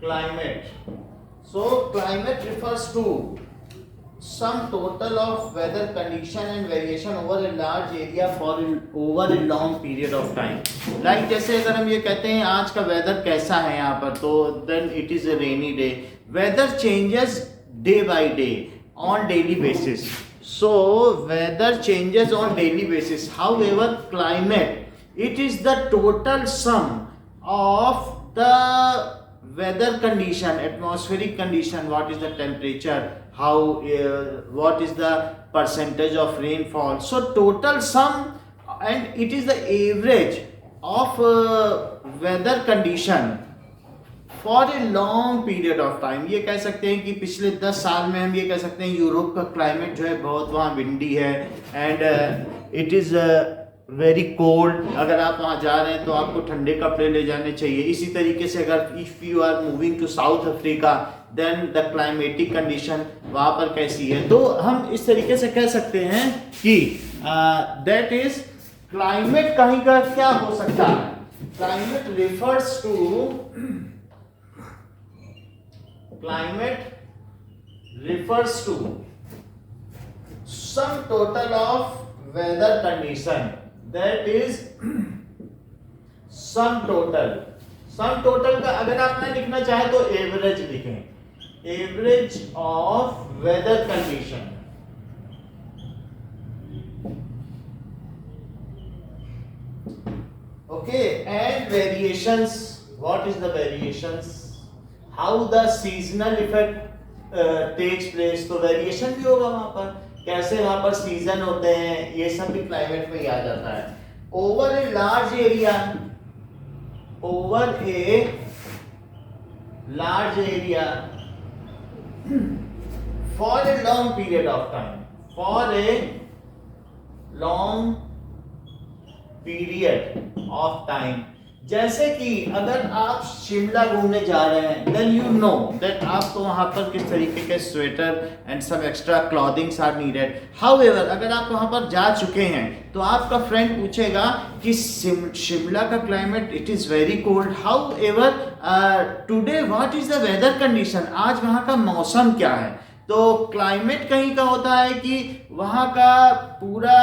Climate. So climate refers to some total of weather condition and variation over a large area for over a long period of time. Like जैसे अगर हम ये कहते हैं आज का वेदर कैसा है यहाँ पर, तो then it is a rainy day. Weather changes day by day on daily basis. So weather changes on daily basis. However, climate, it is the total sum of the weather condition, atmospheric condition, what is the temperature, how what is the percentage of rainfall. So total sum, and it is the average of weather condition for a long period of time. ये कह सकते हैं कि पिछले 10 साल में हम ये कह सकते हैं यूरोप का क्लाइमेट जो है बहुत वहाँ विंडी है and it is very cold. अगर आप वहाँ जा रहे हैं तो आपको ठंडे कपड़े ले जाने चाहिए. इसी तरीके से अगर if you are moving to South Africa then the climatic condition वहाँ पर कैसी है. तो हम इस तरीके से कह सकते हैं कि दैट इज क्लाइमेट कहीं का क्या हो सकता है. Climate refers to some total of weather condition, that is sum total का अगर आपने लिखना चाहे तो एवरेज लिखें, average of weather condition. Okay, and variations. What is the variations, how the seasonal effect takes place. तो वेरिएशन भी होगा वहां पर, कैसे वहां पर सीजन होते हैं, ये सब भी क्लाइमेट में ही आ जाता है. Over a large area, for a long period of time, for a long period of time. जैसे कि अगर आप शिमला घूमने जा रहे हैं देन यू नो दैट आपको वहाँ पर किस तरीके के sweater and some extra clothings are needed. However अगर आप वहाँ पर जा चुके हैं तो आपका फ्रेंड पूछेगा कि शिमला का climate it is very cold. However today what is the weather condition, आज वहाँ का मौसम क्या है. तो क्लाइमेट कहीं का होता है कि वहाँ का पूरा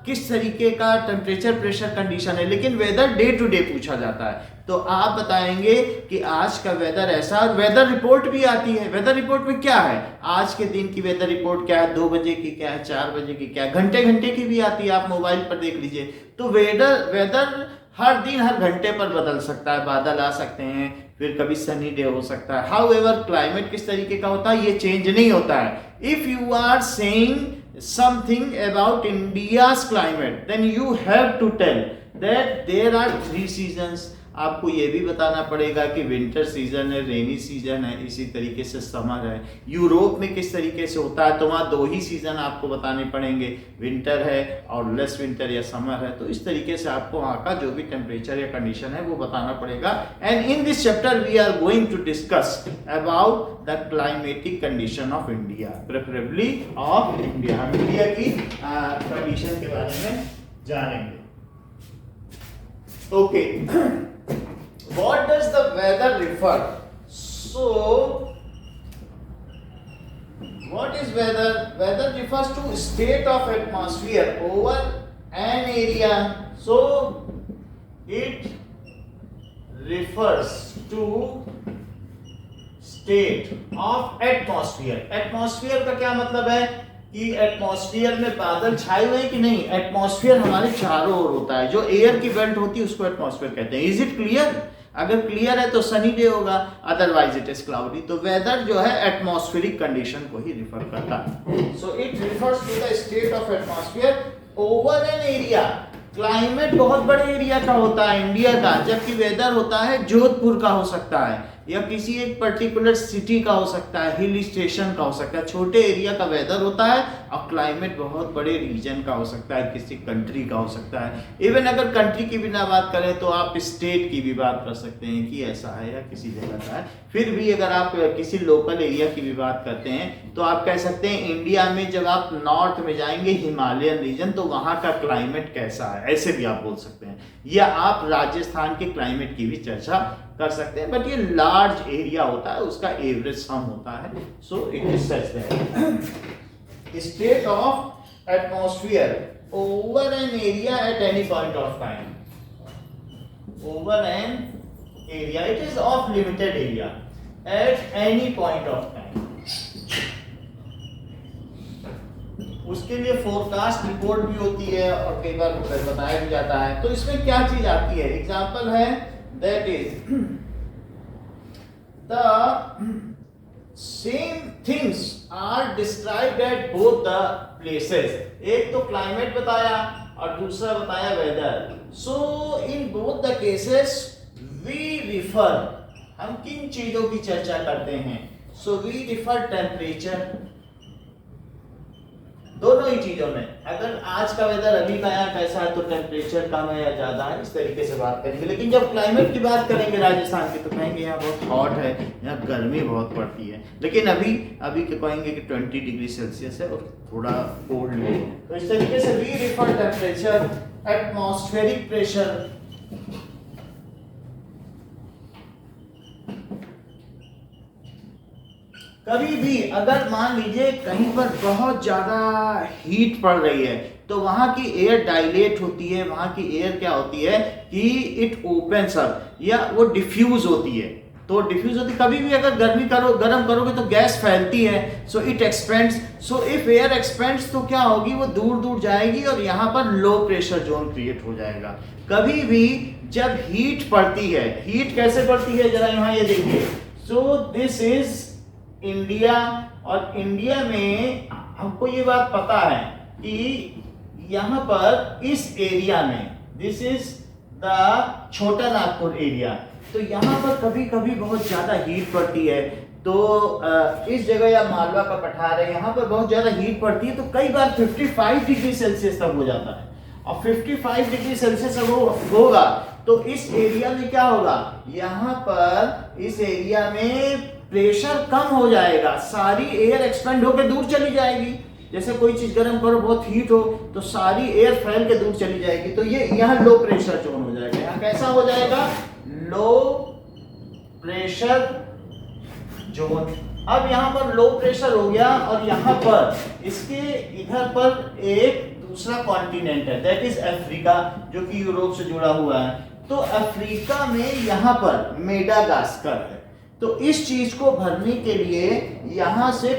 किस तरीके का टेम्परेचर प्रेशर कंडीशन है, लेकिन वेदर डे टू डे पूछा जाता है. तो आप बताएंगे कि आज का वेदर ऐसा. वेदर रिपोर्ट भी आती है. वेदर रिपोर्ट में क्या है, आज के दिन की वेदर रिपोर्ट क्या है, 2 बजे की क्या है, 4 बजे की क्या है, घंटे की भी आती है, आप मोबाइल पर देख लीजिए. तो वेदर हर दिन हर घंटे पर बदल सकता है, बादल आ सकते हैं, फिर कभी सनी डे हो सकता है. हाउएवर क्लाइमेट किस तरीके का होता है ये चेंज नहीं होता है. If you are saying something about India's climate then you have to tell that there are 3 seasons. आपको ये भी बताना पड़ेगा कि विंटर सीजन है, रेनी सीजन है, इसी तरीके से समर है. यूरोप में किस तरीके से होता है तो वहाँ 2 ही सीजन आपको बताने पड़ेंगे, विंटर है और लेस विंटर या समर है. तो इस तरीके से आपको वहाँ का जो भी टेम्परेचर या कंडीशन है वो बताना पड़ेगा. And in this chapter we are going to discuss about the climatic condition of India, preferably of India. हम इंडिया की कंडीशन के बारे में जानेंगे. Okay, what does the weather refer? So what is weather? Weather refers to state of atmosphere over an area. So it refers to state of atmosphere. Atmosphere का क्या मतलब है कि एटमॉस्फेयर में बादल छाए हुए हैं कि नहीं. एटमॉस्फेयर हमारे चारों ओर होता है, जो एयर की बेल्ट होती है उसको एटमॉस्फेयर कहते हैं. Is it clear? अगर क्लियर है तो सनी डे होगा, अदरवाइज इट इज क्लाउडी. तो वेदर जो है एटमॉस्फेरिक कंडीशन को ही रिफर करता है. So it refers to the state of atmosphere over an area. Climate बहुत बड़े एरिया का होता है इंडिया का, जबकि वेदर होता है जोधपुर का हो सकता है, या किसी एक पर्टिकुलर सिटी का हो सकता है, हिल स्टेशन का हो सकता है, छोटे एरिया का वेदर होता है, और क्लाइमेट बहुत बड़े रीजन का हो सकता है, किसी कंट्री का हो सकता है। इवन अगर कंट्री की भी ना बात करें तो आप स्टेट की भी बात कर सकते हैं कि ऐसा है या किसी जगह का है। फिर भी अगर आप किसी लोकल एरिया की भी बात करते हैं तो आप कह सकते हैं इंडिया में जब आप नॉर्थ में जाएंगे हिमालयन रीजन, तो वहाँ का क्लाइमेट कैसा है, ऐसे भी आप बोल सकते हैं। या आप राजस्थान के क्लाइमेट की भी चर्चा कर सकते हैं, बट ये लार्ज एरिया होता है, उसका एवरेज सम होता है। So it is such that state of atmosphere over an area at any point of time, over an area, it is of limited area at any point of time. उसके लिए forecast report भी होती है और कई बार बताया भी जाता है। तो इसमें क्या चीज आती है, एग्जांपल है that is the same things are described at both the places. एक तो क्लाइमेट बताया और दूसरा बताया weather. So in both the cases we refer, हम किन चीजों की चर्चा करते हैं, सो वी रिफर टेम्परेचर, दोनों ही चीजों में। अगर आज का वेदर अभी का यहाँ कैसा है तो टेम्परेचर कम है या ज्यादा है, इस तरीके से बात करेंगे। लेकिन जब क्लाइमेट की बात करेंगे राजस्थान की, तो कहेंगे यहाँ बहुत हॉट है, यहाँ गर्मी बहुत पड़ती है। लेकिन अभी के कहेंगे कि 20 डिग्री सेल्सियस है और थोड़ा कोल्ड है। तो इस तरीके से we refer temperature, atmospheric pressure, कभी भी अगर मान लीजिए कहीं पर बहुत ज्यादा हीट पड़ रही है तो वहां की एयर डायलेट होती है, वहां की एयर क्या होती है कि इट ओपन्स अप या वो डिफ्यूज होती है। तो डिफ्यूज होती, कभी भी अगर गर्म करोगे तो गैस फैलती है, so it expends. So if air expends तो क्या होगी, वो दूर दूर जाएगी और यहाँ पर लो प्रेशर जोन क्रिएट हो जाएगा। कभी भी जब हीट पड़ती है, हीट कैसे पड़ती है जरा यहाँ ये देखिए। सो दिस इज इंडिया, और इंडिया में हमको ये बात पता है कि यहाँ पर इस एरिया में, दिस इज द छोटा नागपुर एरिया, तो यहाँ पर कभी कभी बहुत ज्यादा हीट पड़ती है। तो इस जगह या मालवा का पठार है, यहाँ पर बहुत ज्यादा हीट पड़ती है, तो कई बार 55 डिग्री सेल्सियस तक हो जाता है। और 55 डिग्री सेल्सियस होगा तो इस एरिया में क्या होगा, यहाँ पर इस एरिया में प्रेशर कम हो जाएगा, सारी एयर एक्सपेंड होकर दूर चली जाएगी। जैसे कोई चीज गर्म करो, बहुत हीट हो तो सारी एयर फैल के दूर चली जाएगी, तो ये यहाँ लो प्रेशर जोन हो जाएगा। यहाँ कैसा हो जाएगा, लो प्रेशर जोन। अब यहाँ पर लो प्रेशर हो गया और यहाँ पर इसके इधर पर एक दूसरा कॉन्टिनेंट है, दैट इज अफ्रीका, जो कि यूरोप से जुड़ा हुआ है। तो अफ्रीका में यहाँ पर मेडागास्कर है। तो इस चीज को भरने के लिए यहाँ से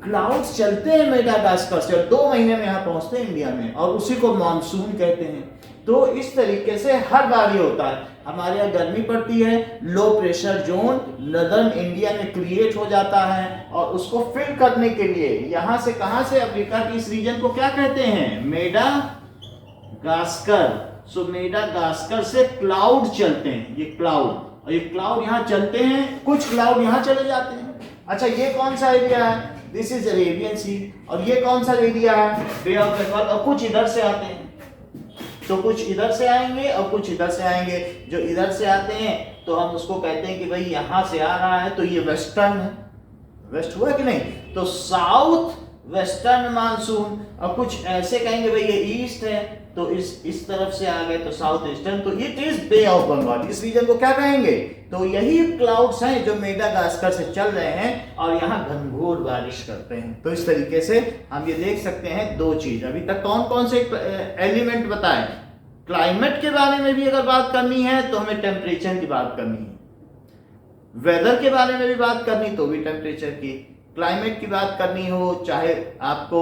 क्लाउड्स चलते हैं मेडागास्कर से, 2 महीने में यहाँ पहुंचते हैं इंडिया में, और उसी को मानसून कहते हैं। तो इस तरीके से हर बार ये होता है, हमारे यहाँ गर्मी पड़ती है, low pressure zone northern India में क्रिएट हो जाता है, और उसको फिल करने के लिए यहाँ से, कहाँ से, अफ्रीका की इस रीजन को क्या कहते हैं, मेडागास्कर। सो मेडागास्कर से क्लाउड चलते हैं, ये क्लाउड, और ये क्लाउड यहाँ चलते हैं, कुछ क्लाउड यहाँ चले जाते हैं। अच्छा, ये कौन सा एरिया है, दिस इज अरेबियन सी, और ये कौन सा एरिया है, बे ऑफ बंगाल, और कुछ इधर से आते हैं। तो कुछ इधर से आएंगे और कुछ इधर से आएंगे। जो इधर से आते हैं तो हम उसको कहते हैं कि भाई यहाँ से आ रहा है तो ये वेस्टर्न है, वेस्ट हुआ कि नहीं, तो साउथ वेस्टर्न मानसून। और कुछ ऐसे कहेंगे भाई ये ईस्ट है तो इस तरफ से आ गए तो साउथ ईस्टर्न, तो it is bay of Bengal. इस रीजन को क्या कहेंगे, तो यही क्लाउड्स हैं जो मेडागास्कर से चल रहे हैं और यहाँ घनघोर बारिश करते हैं। तो इस तरीके से हम ये देख सकते हैं 2 चीज। अभी तक कौन कौन से एलिमेंट बताए, क्लाइमेट के बारे में भी अगर बात करनी है तो हमें टेम्परेचर की बात करनी है, वेदर के बारे में भी बात करनी तो भी टेम्परेचर की, क्लाइमेट की बात करनी हो, चाहे आपको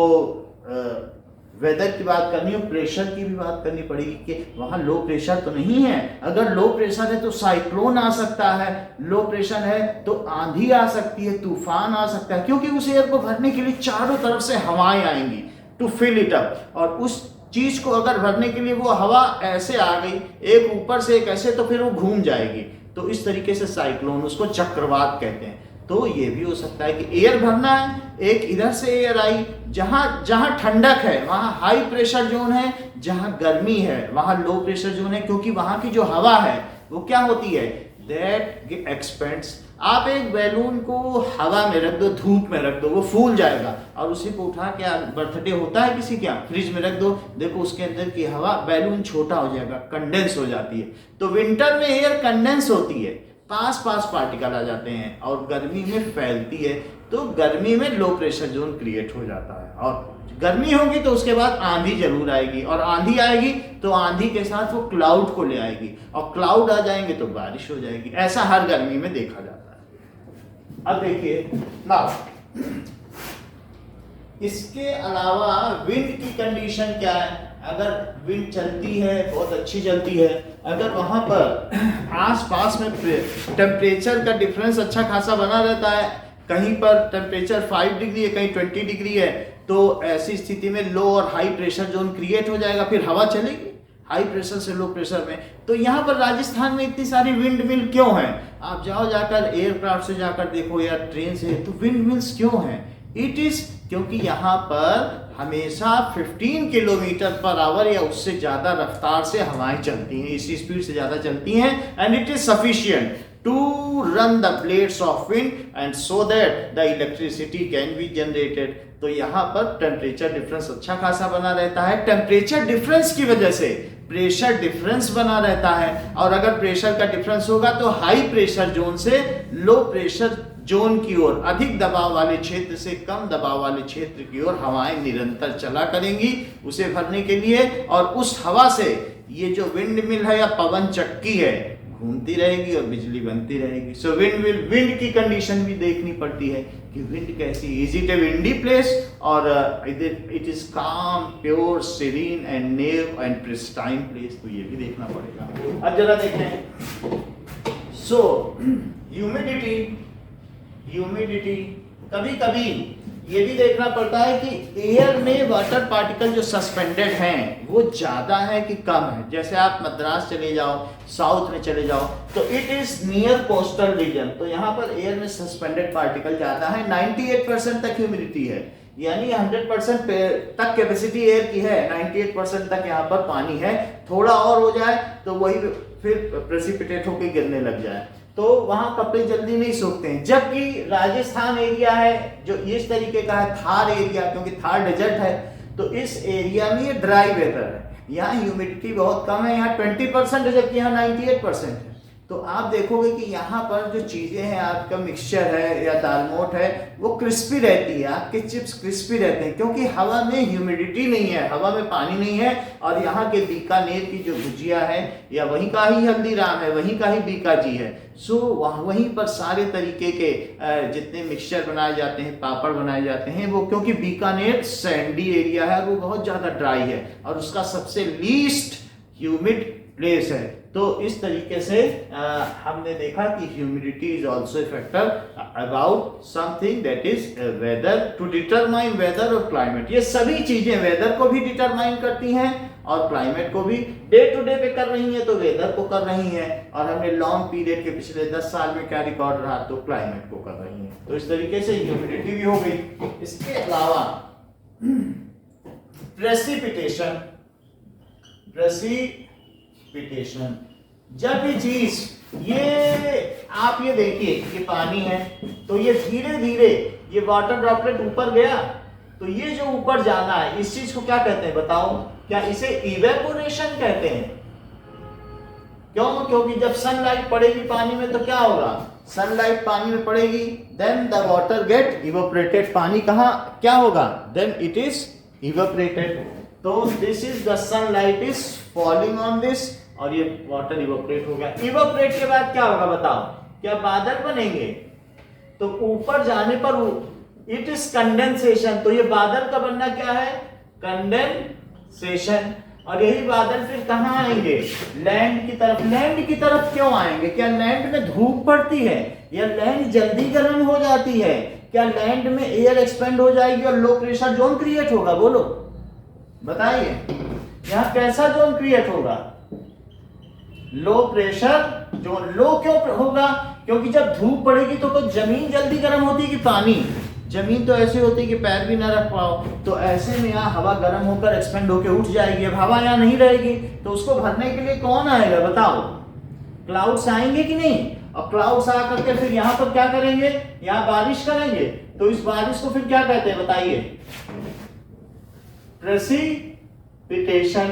वेदर की बात करनी हो, प्रेशर की भी बात करनी पड़ेगी कि वहां लो प्रेशर तो नहीं है। अगर लो प्रेशर है तो साइक्लोन आ सकता है, लो प्रेशर है तो आंधी आ सकती है, तूफान आ सकता है, क्योंकि उस एयर को भरने के लिए चारों तरफ से हवाएं आएंगी टू फिल इट अप। और उस चीज को अगर भरने के लिए वो हवा ऐसे आ गई, एक ऊपर से एक ऐसे, तो फिर वो घूम जाएगी। तो इस तरीके से साइक्लोन, उसको चक्रवात कहते हैं। तो ये भी हो सकता है कि एयर भरना है, एक इधर से एयर आई, जहां ठंडक है वहां हाई प्रेशर जोन है, जहां गर्मी है वहां लो प्रेशर जोन है, क्योंकि वहां की जो हवा है वो क्या होती है, दैट एक्सपेंड्स। आप एक बैलून को हवा में रख दो, धूप में रख दो, वो फूल जाएगा, और उसी को उठा के बर्थडे होता है किसी क्या, फ्रिज में रख दो, देखो उसके अंदर की हवा, बैलून छोटा हो जाएगा, कंडेंस हो जाती है। तो विंटर में एयर कंडेंस होती है, पास पार्टिकल आ जाते हैं, और गर्मी में फैलती है, तो गर्मी में लो प्रेशर जोन क्रिएट हो जाता है। और गर्मी होगी तो उसके बाद आंधी जरूर आएगी, और आंधी आएगी तो आंधी के साथ वो क्लाउड को ले आएगी, और क्लाउड आ जाएंगे तो बारिश हो जाएगी। ऐसा हर गर्मी में देखा जाता है। अब देखिए ना, इसके अलावा विंड की कंडीशन क्या है। अगर विंड चलती है, बहुत अच्छी चलती है, अगर वहां पर आस-पास में टेम्परेचर का डिफरेंस अच्छा खासा बना रहता है, कहीं पर टेम्परेचर 5 डिग्री है, कहीं 20 डिग्री है, तो ऐसी स्थिति में लो और हाई प्रेशर जोन क्रिएट हो जाएगा, फिर हवा चलेगी हाई प्रेशर से लो प्रेशर में। तो यहाँ पर राजस्थान में इतनी सारी विंड मिल क्यों है, आप जाओ जाकर एयरक्राफ्ट से जाकर देखो या ट्रेन से, तो विंड मिल्स क्यों हैं। इट इज क्योंकि यहाँ पर हमेशा 15 किलोमीटर पर आवर या उससे ज्यादा रफ्तार से हवाएं चलती हैं, इसी स्पीड से ज्यादा चलती हैं, and it is sufficient to run the blades of wind and so that the electricity can be generated. तो यहाँ पर टेम्परेचर डिफरेंस अच्छा खासा बना रहता है। टेम्परेचर डिफरेंस की वजह से प्रेशर डिफरेंस बना रहता है, और अगर प्रेशर का डिफरेंस होगा तो हाई प्रेशर जोन से लो प्रेशर जोन की ओर, अधिक दबाव वाले क्षेत्र से कम दबाव वाले क्षेत्र की ओर हवाएं निरंतर चला करेंगी उसे भरने के लिए, और उस हवा से ये जो विंड मिल है या पवन चक्की है घूमती रहेगी और बिजली बनती रहेगी। सो विंड की कंडीशन भी देखनी पड़ती है कि विंड कैसी, is it a windy place और it is calm, pure, serene and nave and pristine place, तो ये भी देखना पड़ेगा। अब जरा देखते हैं। सो ह्यूमिडिटी कभी कभी ये भी देखना पड़ता है कि एयर में वाटर पार्टिकल जो सस्पेंडेड हैं वो ज्यादा है कि कम है। जैसे आप मद्रास चले जाओ, साउथ में चले जाओ, तो it is near coastal region, तो यहाँ पर एयर में सस्पेंडेड पार्टिकल ज्यादा है। 98% तक ह्यूमिडिटी है, यानी 100% तक कैपेसिटी एयर की है, 98% तक यहाँ पर पानी है। थोड़ा और हो जाए तो वही फिर प्रेसिपिटेट होकर गिरने लग जाए, तो वहां कपड़े जल्दी नहीं सूखते हैं। जबकि राजस्थान एरिया है जो इस तरीके का है, थार एरिया, क्योंकि थार डेजर्ट है, तो इस एरिया में ये ड्राई वेदर है, यहाँ ह्यूमिडिटी बहुत कम है, यहाँ 20% है जबकि यहाँ 98% है। तो आप देखोगे कि यहाँ पर जो चीजें हैं, आपका मिक्सचर है या दालमोट है, वो क्रिस्पी रहती है, आपके चिप्स क्रिस्पी रहते हैं, क्योंकि हवा में ह्यूमिडिटी नहीं है, हवा में पानी नहीं है। और यहाँ के बीकानेर की जो भुजिया है या वहीं का ही हल्दीराम है, वहीं का ही बीकाजी है, सो वहीं पर सारे तरीके के जितने मिक्सचर बनाए जाते हैं, पापड़ बनाए जाते हैं, वो क्योंकि बीकानेर सैंडी एरिया है, वो बहुत ज्यादा ड्राई है और उसका सबसे लीस्ट ह्यूमिड प्लेस है। तो इस तरीके से हमने देखा कि humidity is also a factor about something that is weather, to determine weather और क्लाइमेट। ये सभी चीजें वेदर को भी डिटरमाइन करती हैं और क्लाइमेट को भी। डे टू डे पे कर रही है तो वेदर को कर रही है, और हमने लॉन्ग पीरियड के पिछले 10 साल में क्या रिकॉर्ड रहा तो क्लाइमेट को कर रही है। तो इस तरीके से ह्यूमिडिटी भी हो गई। इसके अलावा प्रेसिपिटेशन, जब ये चीज ये आप ये देखिए कि पानी है, तो ये धीरे धीरे ये वाटर ड्रॉपलेट ऊपर गया, तो ये जो ऊपर जाना है इस चीज को क्या कहते हैं बताओ? क्या इसे इवेपोरेशन कहते हैं? क्यों? क्योंकि जब सनलाइट पड़ेगी पानी में तो क्या होगा, सनलाइट पानी में पड़ेगी, then the water get evaporated. पानी कहाँ क्या होगा? Then it is evaporated. तो this is the sunlight is falling on this, और ये वाटर इवेपोरेट हो गया। इवेपोरेट के बाद क्या होगा बताओ? क्या बादल बनेंगे? तो ऊपर जाने पर इट इज कंडेंसेशन। तो ये बादल का बनना क्या है? कंडेंसेशन। और यही बादल फिर कहाँ आएंगे? लैंड की तरफ। लैंड की तरफ क्यों आएंगे? क्या लैंड में धूप पड़ती है या लैंड जल्दी गर्म हो जाती है? क्या लैंड में एयर एक्सपेंड हो जाएगी और लो प्रेशर जोन क्रिएट होगा? बोलो बताइए, यहां कैसा जोन क्रिएट होगा? लो प्रेशर जोन लो क्यों होगा? क्योंकि जब धूप पड़ेगी तो जमीन जल्दी गर्म होती है कि पानी? जमीन तो ऐसी होती है कि पैर भी ना रख पाओ, तो ऐसे में यहाँ हवा गर्म होकर एक्सपेंड होकर उठ जाएगी। अब हवा यहाँ नहीं रहेगी तो उसको भरने के लिए कौन आएगा बताओ? क्लाउड्स आएंगे कि नहीं? और क्लाउड्स आ करके फिर यहाँ पर क्या करेंगे? यहाँ बारिश करेंगे। तो इस बारिश को फिर क्या कहते हैं बताइए? प्रेसिपिटेशन।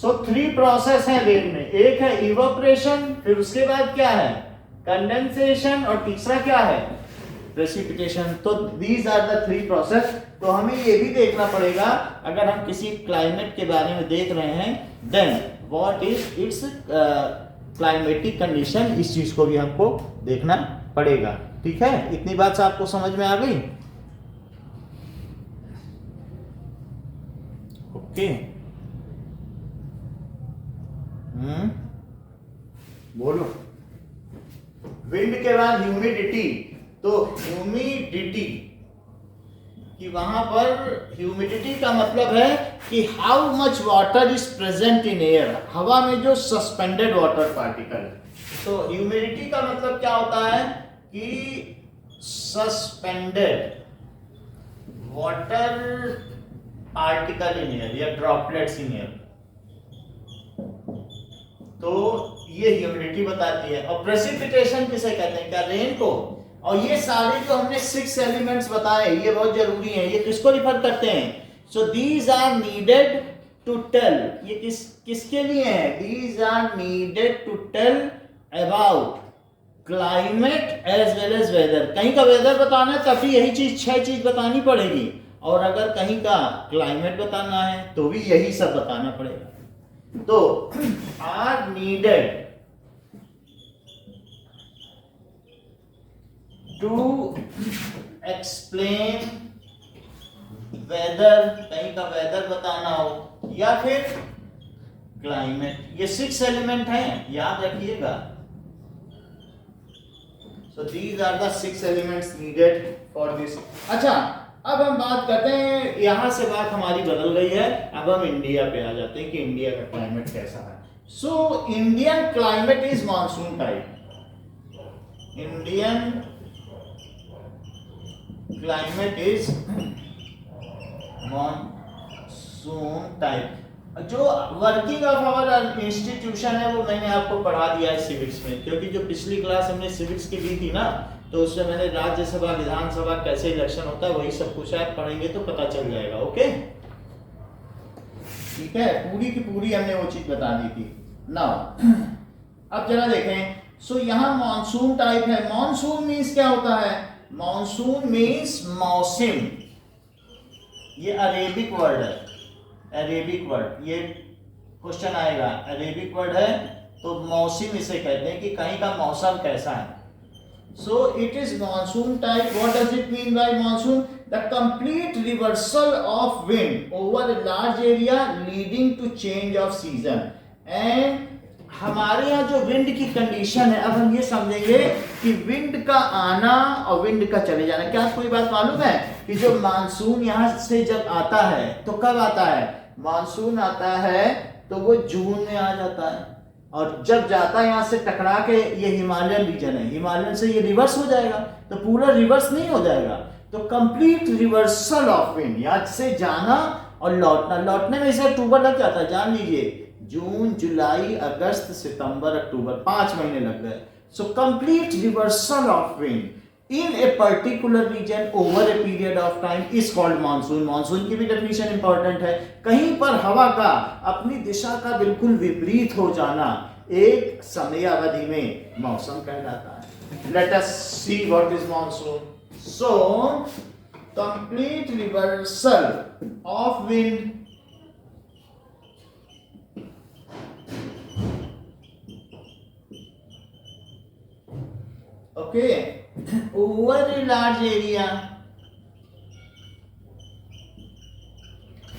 सो 3 प्रोसेस है रेन में। एक है इवेपोरेशन, फिर उसके बाद क्या है? कंडेंसेशन, और तीसरा क्या है? प्रेसिपिटेशन। तो दीज आर द 3 प्रोसेस। तो हमें ये भी देखना पड़ेगा अगर हम किसी क्लाइमेट के बारे में देख रहे हैं, then what is its climatic condition, इस चीज को भी हमको देखना पड़ेगा। ठीक है, इतनी बात से आपको समझ में आ गई? ओके, बोलो। विंड के बाद ह्यूमिडिटी। तो ह्यूमिडिटी कि वहां पर ह्यूमिडिटी का मतलब है कि how much water is present in air, हवा में जो सस्पेंडेड वाटर पार्टिकल। तो ह्यूमिडिटी का मतलब क्या होता है कि suspended water particle in air या ड्रॉपलेट्स इन एयर। तो ये ह्यूमिडिटी बताती है। और प्रेसिपिटेशन किसे कहते हैं? क्या रेन को? और ये सारे जो हमने 6 एलिमेंट्स बताए ये बहुत जरूरी हैं। ये किसको रिफर करते हैं? So these are needed to tell, ये किसके लिए है? These are needed to tell about climate as well as weather. कहीं का वेदर बताना है तभी यही चीज 6 चीज बतानी पड़ेगी, और अगर कहीं का क्लाइमेट बताना है तो भी यही सब बताना पड़ेगा। तो are needed to explain weather, कहीं का वेदर बताना हो या फिर क्लाइमेट। ये 6 एलिमेंट हैं, याद रखिएगा। So these are the 6 elements needed for this. अच्छा, अब हम बात करते हैं, यहां से बात हमारी बदल गई है, अब हम इंडिया पे आ जाते हैं कि इंडिया का क्लाइमेट कैसा है। So Indian climate is monsoon type. Indian climate is monsoon type. जो वर्किंग ऑफ आवर इंस्टीट्यूशन है वो मैंने आपको पढ़ा दिया है सिविक्स में, क्योंकि जो पिछली क्लास हमने सिविक्स की दी थी ना, तो उसमें मैंने राज्यसभा विधानसभा कैसे इलेक्शन होता है वही सब कुछ आप पढ़ेंगे तो पता चल जाएगा। ओके, ठीक है, पूरी की पूरी हमने वो चीज बता दी थी। नाउ अब जरा देखें। सो यहाँ मानसून टाइप है। मानसून मीन्स क्या होता है? मानसून मीन्स मौसम। ये अरेबिक वर्ड है, अरेबिक वर्ड, ये क्वेश्चन आएगा। अरेबिक वर्ड है तो मौसम इसे कहते हैं कि कहीं का मौसम कैसा है। So it is monsoon type. What does it mean by monsoon? The complete reversal of wind over a large area leading to change of season. And हमारे यहाँ जो विंड की कंडीशन है, अब हम ये समझेंगे कि विंड का आना और विंड का चले जाना। क्या आपको ये बात मालूम है कि जो मानसून यहाँ से जब आता है तो कब आता है? मानसून आता है तो वो जून में आ जाता है, और जब जाता है यहाँ से टकरा के, ये हिमालयन रीजन है, हिमालयन से ये रिवर्स हो जाएगा, तो पूरा रिवर्स नहीं हो जाएगा। तो कंप्लीट रिवर्सल ऑफ विंड, यहाँ से जाना और लौटना। लौटने में इसे अक्टूबर लग जाता है, जान लीजिए। जून, जुलाई, अगस्त, सितंबर, अक्टूबर, 5 महीने लग गए। So complete reversal of wind in a particular region over a period of time is called monsoon. Monsoon की भी डेफिनेशन इंपॉर्टेंट है। कहीं पर हवा का अपनी दिशा का बिल्कुल विपरीत हो जाना एक समय अवधि में मौसम कहलाता है। Let us see what is monsoon. So complete reversal of wind okay over a large area।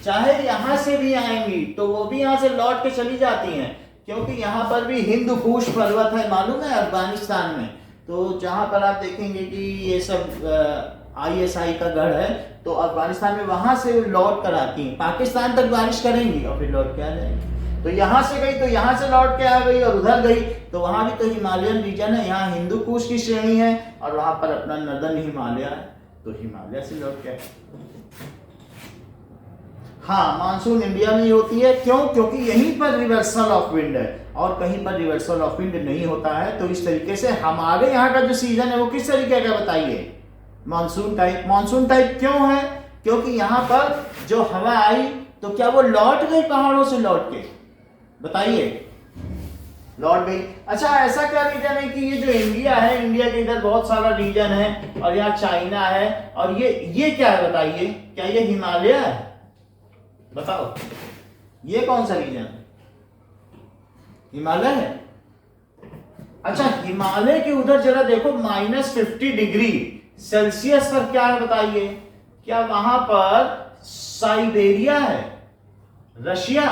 चाहे यहां से भी आएंगी तो वो भी यहां से लौट के चली जाती हैं, क्योंकि यहां पर भी हिंदू कुश पर्वत है, मालूम है, अफगानिस्तान में। तो जहां पर आप देखेंगे कि ये सब ISI का गढ़ है, तो अफगानिस्तान में वहां से लौट कर आती हैं, पाकिस्तान तक बारिश करेंगी और फिर लौट के आ जाएंगी। तो यहाँ से गई तो यहाँ से लौट के आ गई और उधर गई, तो वहां भी तो हिमालयन रीजन है, यहाँ हिंदू कुश की श्रेणी है और वहां पर अपना नदन हिमालय है, तो हिमालय से लौट के। हाँ, मानसून इंडिया में ही होती है, क्यों? क्योंकि यहीं पर रिवर्सल ऑफ विंड है और कहीं पर रिवर्सल ऑफ विंड नहीं होता है। तो इस तरीके से हमारे यहाँ का जो सीजन है वो किस तरीके का बताइए? Monsoon type. मानसून टाइप क्यों है? क्योंकि यहाँ पर जो हवा आई तो क्या वो लौट गई पहाड़ों से लौट के? बताइए, लौट गई। अच्छा, ऐसा क्या रीजन है कि ये जो इंडिया है, इंडिया के इधर बहुत सारा रीजन है और यहाँ चाइना है और ये क्या है बताइए? क्या ये हिमालय है? बताओ, ये कौन सा रीजन? हिमालय है। अच्छा, हिमालय के उधर जरा देखो, -50 डिग्री सेल्सियस पर क्या है बताइए? क्या वहां पर साइबेरिया है, रशिया?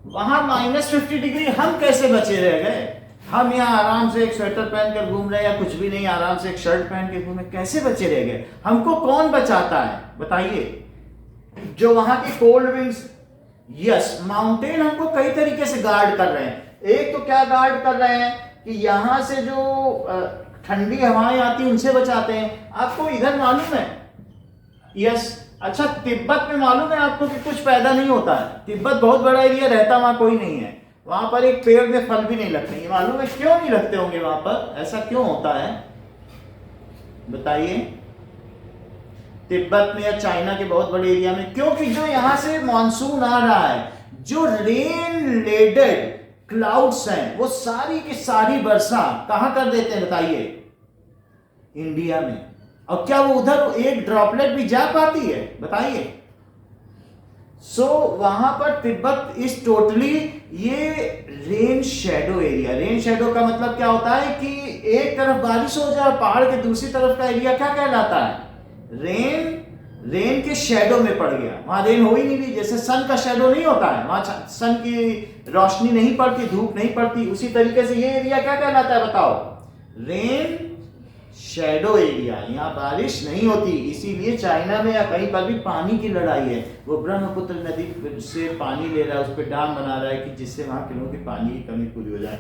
वहां -50 डिग्री, हम कैसे बचे रह गए? हम यहाँ आराम से एक स्वेटर पहनकर घूम रहे हैं या कुछ भी नहीं, आराम से एक शर्ट पहन के घूमे, कैसे बचे रह गए? हमको कौन बचाता है बताइए? जो वहां की कोल्ड विंड्स, यस, माउंटेन हमको कई तरीके से गार्ड कर रहे हैं। एक तो क्या गार्ड कर रहे हैं कि यहां से जो ठंडी हवाएं आती हैं उनसे बचाते हैं। आपको इधर मालूम है, यस, अच्छा, तिब्बत में मालूम है आपको कि कुछ पैदा नहीं होता है। तिब्बत बहुत बड़ा एरिया, रहता वहां कोई नहीं है, वहां पर एक पेड़ में फल भी नहीं लगते। ये मालूम है क्यों नहीं लगते होंगे वहां पर? ऐसा क्यों होता है बताइए? तिब्बत में या चाइना के बहुत बड़े एरिया में, क्योंकि जो यहां से मानसून आ रहा है, जो रेन लेडेड क्लाउड्स हैं, वो सारी की सारी वर्षा कहां कर देते हैं बताइए? इंडिया में। और क्या वो उधर एक ड्रॉपलेट भी जा पाती है बताइए? वहां पर तिब्बत इज टोटली ये rain shadow area. Rain shadow का मतलब क्या होता है कि एक तरफ बारिश हो जाए, पहाड़ के दूसरी तरफ का एरिया क्या कहलाता है? रेन के शेडो में पड़ गया, वहां रेन हो ही नहीं रही। जैसे सन का शेडो नहीं होता है, वहां सन की रोशनी नहीं पड़ती, धूप नहीं पड़ती, उसी तरीके से ये एरिया क्या कहलाता है बताओ? Rain shadow area. यहाँ बारिश नहीं होती, इसीलिए चाइना में या कहीं पर भी पानी की लड़ाई है। वो ब्रह्मपुत्र नदी से पानी ले रहा है, उस पर डैम बना रहा है कि जिससे वहां के लोगों की पानी की कमी पूरी हो जाए।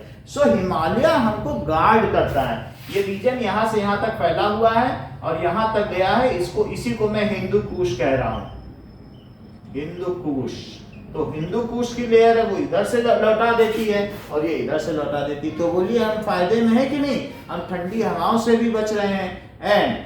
हिमालय हमको गार्ड करता है। ये रीजन यहाँ से यहाँ तक फैला हुआ है और यहाँ तक गया है, इसी को मैं हिंदू कुश कह रहा हूँ, हिंदू कुश। तो हिंदू कुश की लेयर है, वो इधर से लौटा देती है और ये इधर से लौटा देती। तो बोलिए हम फायदे में है कि नहीं? हम ठंडी हवाओं से भी बच रहे हैं एंड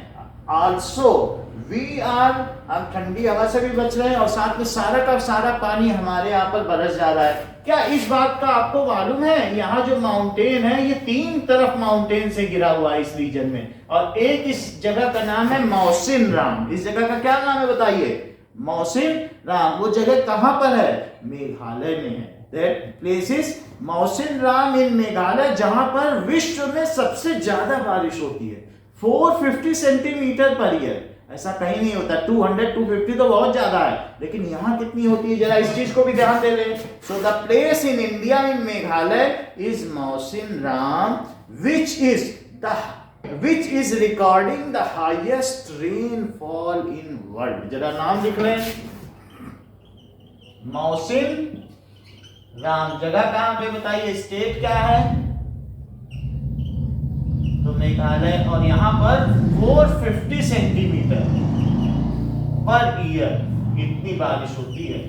आल्सो हम ठंडी हवा से भी बच रहे हैं और साथ में सारा का सारा पानी हमारे यहाँ पर बरस जा रहा है। क्या इस बात का आपको मालूम है? यहाँ जो माउंटेन है, ये 3 तरफ माउंटेन से घिरा हुआ है इस रीजन में, और एक इस जगह का नाम है मौसिन राम। इस जगह का क्या नाम है बताइए? मौसिन राम। वो जगह कहां पर है? मेघालय में है। दैट प्लेस इज मौसिन राम इन मेघालय, जहां पर विश्व में सबसे ज्यादा बारिश होती है, 450 सेंटीमीटर पर ईयर। ऐसा कहीं नहीं होता। 200-250 तो बहुत ज्यादा है, लेकिन यहाँ कितनी होती है जरा इस चीज को भी ध्यान दे लें। So the place in India in Meghalaya is Mawsynram, which is recording the highest rainfall in world। जरा नाम लिख लें, मौसिन राम। जगह कहां पे बताइए? स्टेट क्या है? तो मेघालय, और यहां पर 450 सेंटीमीटर पर ईयर इतनी बारिश होती है।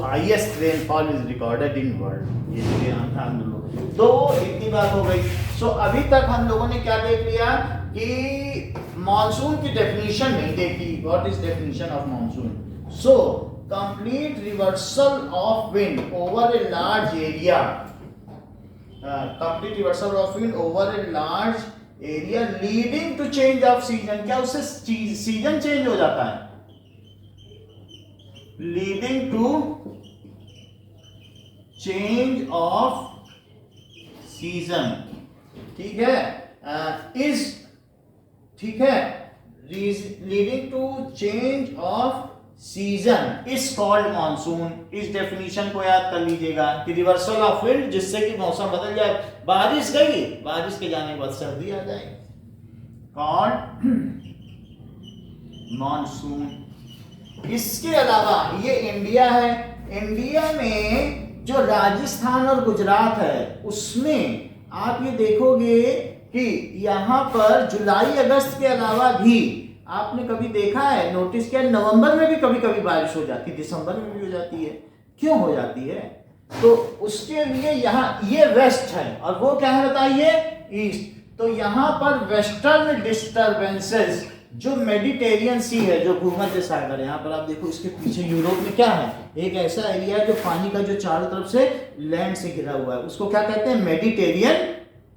Highest rainfall is recorded in world. ये ध्यान दो। तो इतनी बात हो गई। अभी तक हम लोगों ने क्या देख लिया कि मानसून की डेफिनेशन नहीं देखी। What is definition of monsoon? Complete reversal of wind over a large area, complete reversal of wind over a large area leading to change of season. क्या उससे सीजन चेंज हो जाता है? Leading to change of season, ठीक है, ठीक है, leading to change of season is called monsoon. इस डेफिनेशन को याद कर लीजिएगा कि रिवर्सल ऑफ विंड, जिससे कि मौसम बदल जाए। बारिश गई, बारिश के जाने के बाद सर्दी आ जाएगी, कॉल्ड मानसून। इसके अलावा ये इंडिया है। इंडिया में जो राजस्थान और गुजरात है उसमें आप ये देखोगे कि यहाँ पर जुलाई अगस्त के अलावा भी आपने कभी देखा है, नोटिस किया, नवंबर में भी कभी कभी बारिश हो जाती है, दिसंबर में भी हो जाती है। क्यों हो जाती है? तो उसके लिए यहाँ ये वेस्ट है और वो क्या है बताइए, ईस्ट। तो यहाँ पर वेस्टर्न डिस्टर्बेंसेस, जो मेडिटेरियन सी है, जो भूमध्य सागर, यहाँ पर आप देखो इसके पीछे यूरोप में क्या है, एक ऐसा एरिया है जो पानी का जो चारों तरफ से लैंड से घिरा हुआ है, उसको क्या कहते हैं, मेडिटेरियन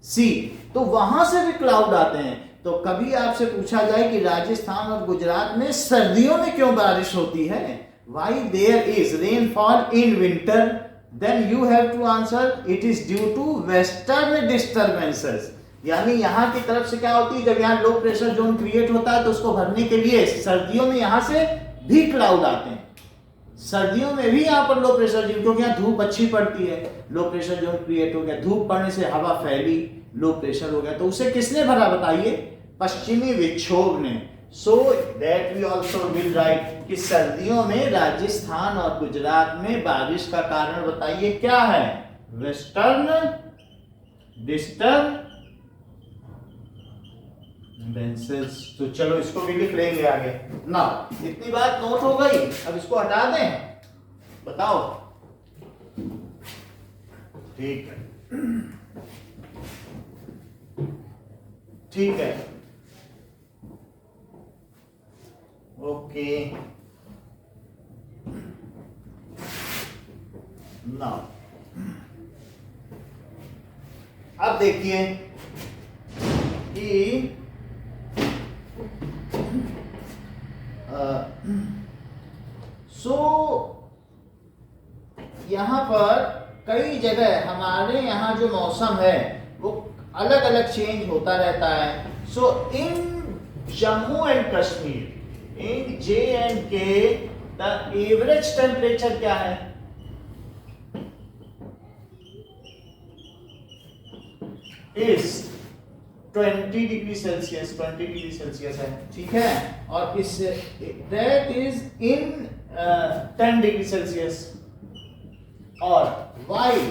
सी। तो वहां से भी क्लाउड आते हैं। तो कभी आपसे पूछा जाए कि राजस्थान और गुजरात में सर्दियों में क्यों बारिश होती है, why there is rainfall in winter, then you have to answer it is due to western disturbances। यानी यहाँ की तरफ से क्या होती है, जब यहाँ लो प्रेशर जोन क्रिएट होता है तो उसको भरने के लिए सर्दियों में यहाँ से भी क्लाउड आते हैं। सर्दियों में भी यहाँ पर लो प्रेशर जोन, क्योंकि यहाँ धूप अच्छी पड़ती है, लो प्रेशर जोन क्रिएट हो गया, धूप पड़ने से हवा फैली, लो प्रेशर हो गया, तो उसे किसने भरा बताइए, पश्चिमी विक्षोभ ने। So that we also will write कि सर्दियों में राजस्थान और गुजरात में बारिश का कारण बताइए क्या है, वेस्टर्न डिस्टर्बेंसेस। तो चलो इसको भी लिख लेंगे आगे ना। इतनी बात नोट हो गई, अब इसको हटा दें, बताओ, ठीक है, ठीक है, ओके। नाउ अब देखिए कि यहाँ पर कई जगह हमारे यहाँ जो मौसम है वो अलग अलग चेंज होता रहता है। So in Jammu and Kashmir, in J&K, the average temperature क्या है, इस 20 डिग्री सेल्सियस, 20 डिग्री सेल्सियस है, ठीक है। और इस that is in 10 degree Celsius. और वाइल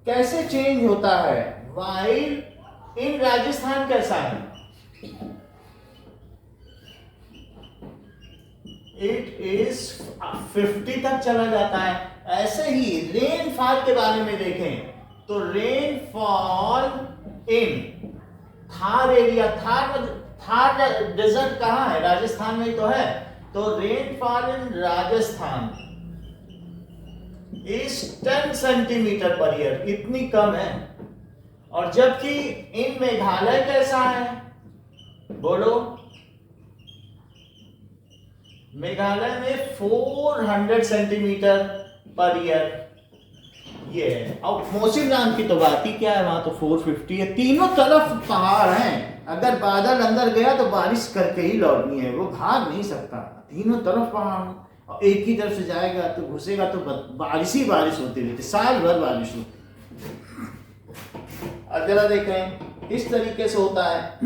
कैसे चेंज होता है, वाइल इन राजस्थान कैसा है, इट इज 50 तक चला जाता है। ऐसे ही रेनफॉल के बारे में देखें तो rainfall in Thar area, Thar desert कहाँ है, राजस्थान में ही तो है। तो rainfall in Rajasthan is 10 centimetre per year, इतनी कम है। और जबकि इन मेघालय कैसा है, बोलो, मेघालय में 400 सेंटीमीटर पर ईयर ये है। अब मौसिनराम की तो बात ही क्या है, वहां तो 450 है, तीनों तरफ पहाड़ हैं। अगर बादल अंदर गया तो बारिश करके ही लौटनी है, वो भाग नहीं सकता, तीनों तरफ पहाड़। और एक ही तरफ से जाएगा तो घुसेगा तो बारिश ही बारिश होती रहती, साल भर बारिश होती। अब जरा देखें इस तरीके से होता है।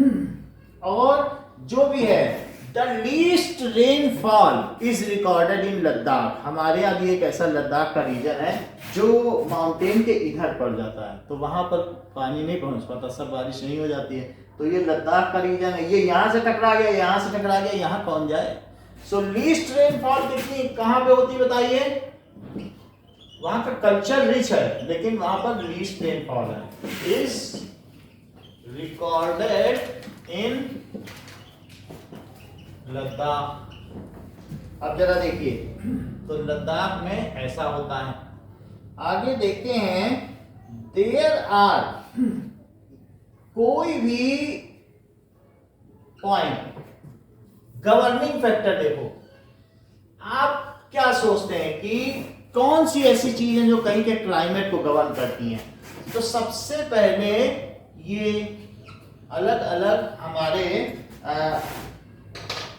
और जो भी है, the least rainfall is recorded in Ladakh. हमारे यहाँ भी एक ऐसा लद्दाख का रीजन है जो माउंटेन के इधर पड़ जाता है, तो वहां पर पानी नहीं पहुंच पाता, सब बारिश नहीं हो जाती है। तो ये लद्दाख का रीजन है, ये यहाँ से टकरा गया, यहाँ से टकरा गया, यहाँ कौन जाए। सो लीस्ट रेनफॉल कितनी कहाँ पे होती बताइए, वहां का कल्चर रिच है लेकिन वहां पर लीस्ट रेनफॉल है, इज रिकॉर्डेड इन लद्दाख। अब जरा देखिए, तो लद्दाख में ऐसा होता है। आगे देखते हैं, देयर आर, कोई भी पॉइंट, गवर्निंग फैक्टर देखो, आप क्या सोचते हैं कि कौन सी ऐसी चीज है जो कहीं के क्लाइमेट को गवर्न करती हैं। तो सबसे पहले ये अलग अलग हमारे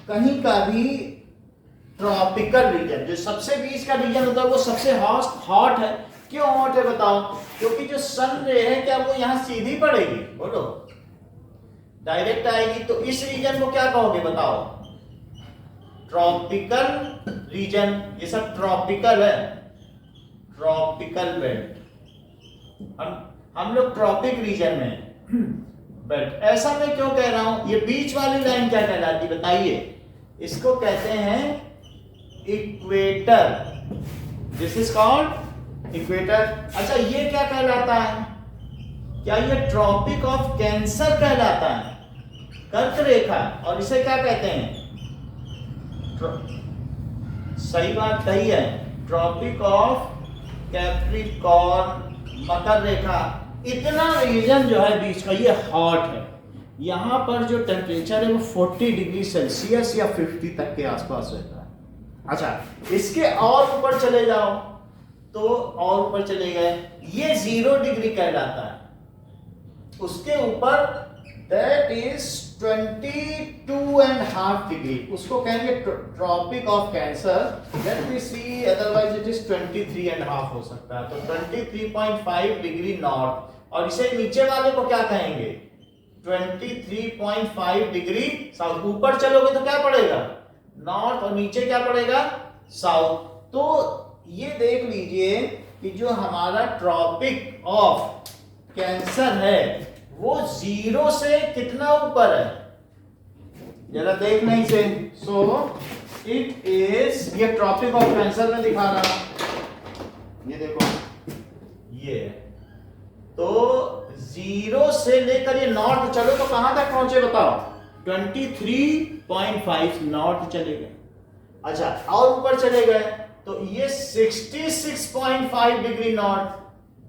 कहीं का भी ट्रॉपिकल रीजन, जो सबसे बीच का रीजन होता है वो सबसे हॉट है। क्यों हॉट है बताओ, क्योंकि जो सन रे है क्या वो यहाँ सीधी पड़ेगी, बोलो, डायरेक्ट आएगी। तो इस रीजन को क्या कहोगे बताओ, ट्रॉपिकल रीजन। ये सब ट्रॉपिकल है, ट्रॉपिकल बेल्ट, हम लोग ट्रॉपिक रीजन में बेल्ट। ऐसा मैं क्यों कह रहा हूं? ये बीच वाली लाइन क्या कहलाती बताइए? इसको कहते हैं equator. This is called equator. अच्छा ये क्या कहलाता है? क्या ये ट्रॉपिक ऑफ कैंसर कहलाता है? कर्क रेखा। और इसे क्या कहते हैं? सही बात कही है, ट्रॉपिक ऑफ कैप्रिकॉर्न, मकर रेखा। इतना रीजन जो है बीच का ये हॉट है। यहाँ पर जो टेम्परेचर है वो 40 डिग्री सेल्सियस या 50 तक के आसपास रहता है। अच्छा इसके और ऊपर चले जाओ तो और ऊपर चले गए, ये 0 डिग्री कहलाता है। उसके ऊपर दैट इज 22.5 डिग्री, उसको कहेंगे Tropic of Cancer. Let me see, otherwise it is 23.5 हो सकता है। तो 23.5 डिग्री नॉर्थ, और इसे नीचे वाले को क्या कहेंगे? 23.5 डिग्री साउथ। ऊपर चलोगे तो क्या पड़ेगा? नॉर्थ, और नीचे क्या पड़ेगा? साउथ। तो ये देख लीजिए कि जो हमारा ट्रॉपिक ऑफ कैंसर है वो 0 से कितना ऊपर है, जरा देख नहीं से। सो इट इज, ये ट्रॉपिक ऑफ कैंसर में दिखा रहा, ये देखो ये। तो 0 से लेकर ये नॉर्थ चलो तो कहां तक पहुंचे बताओ? 23.5 नॉर्थ चले गए। अच्छा और ऊपर चले गए तो ये 66.5 डिग्री नॉर्थ।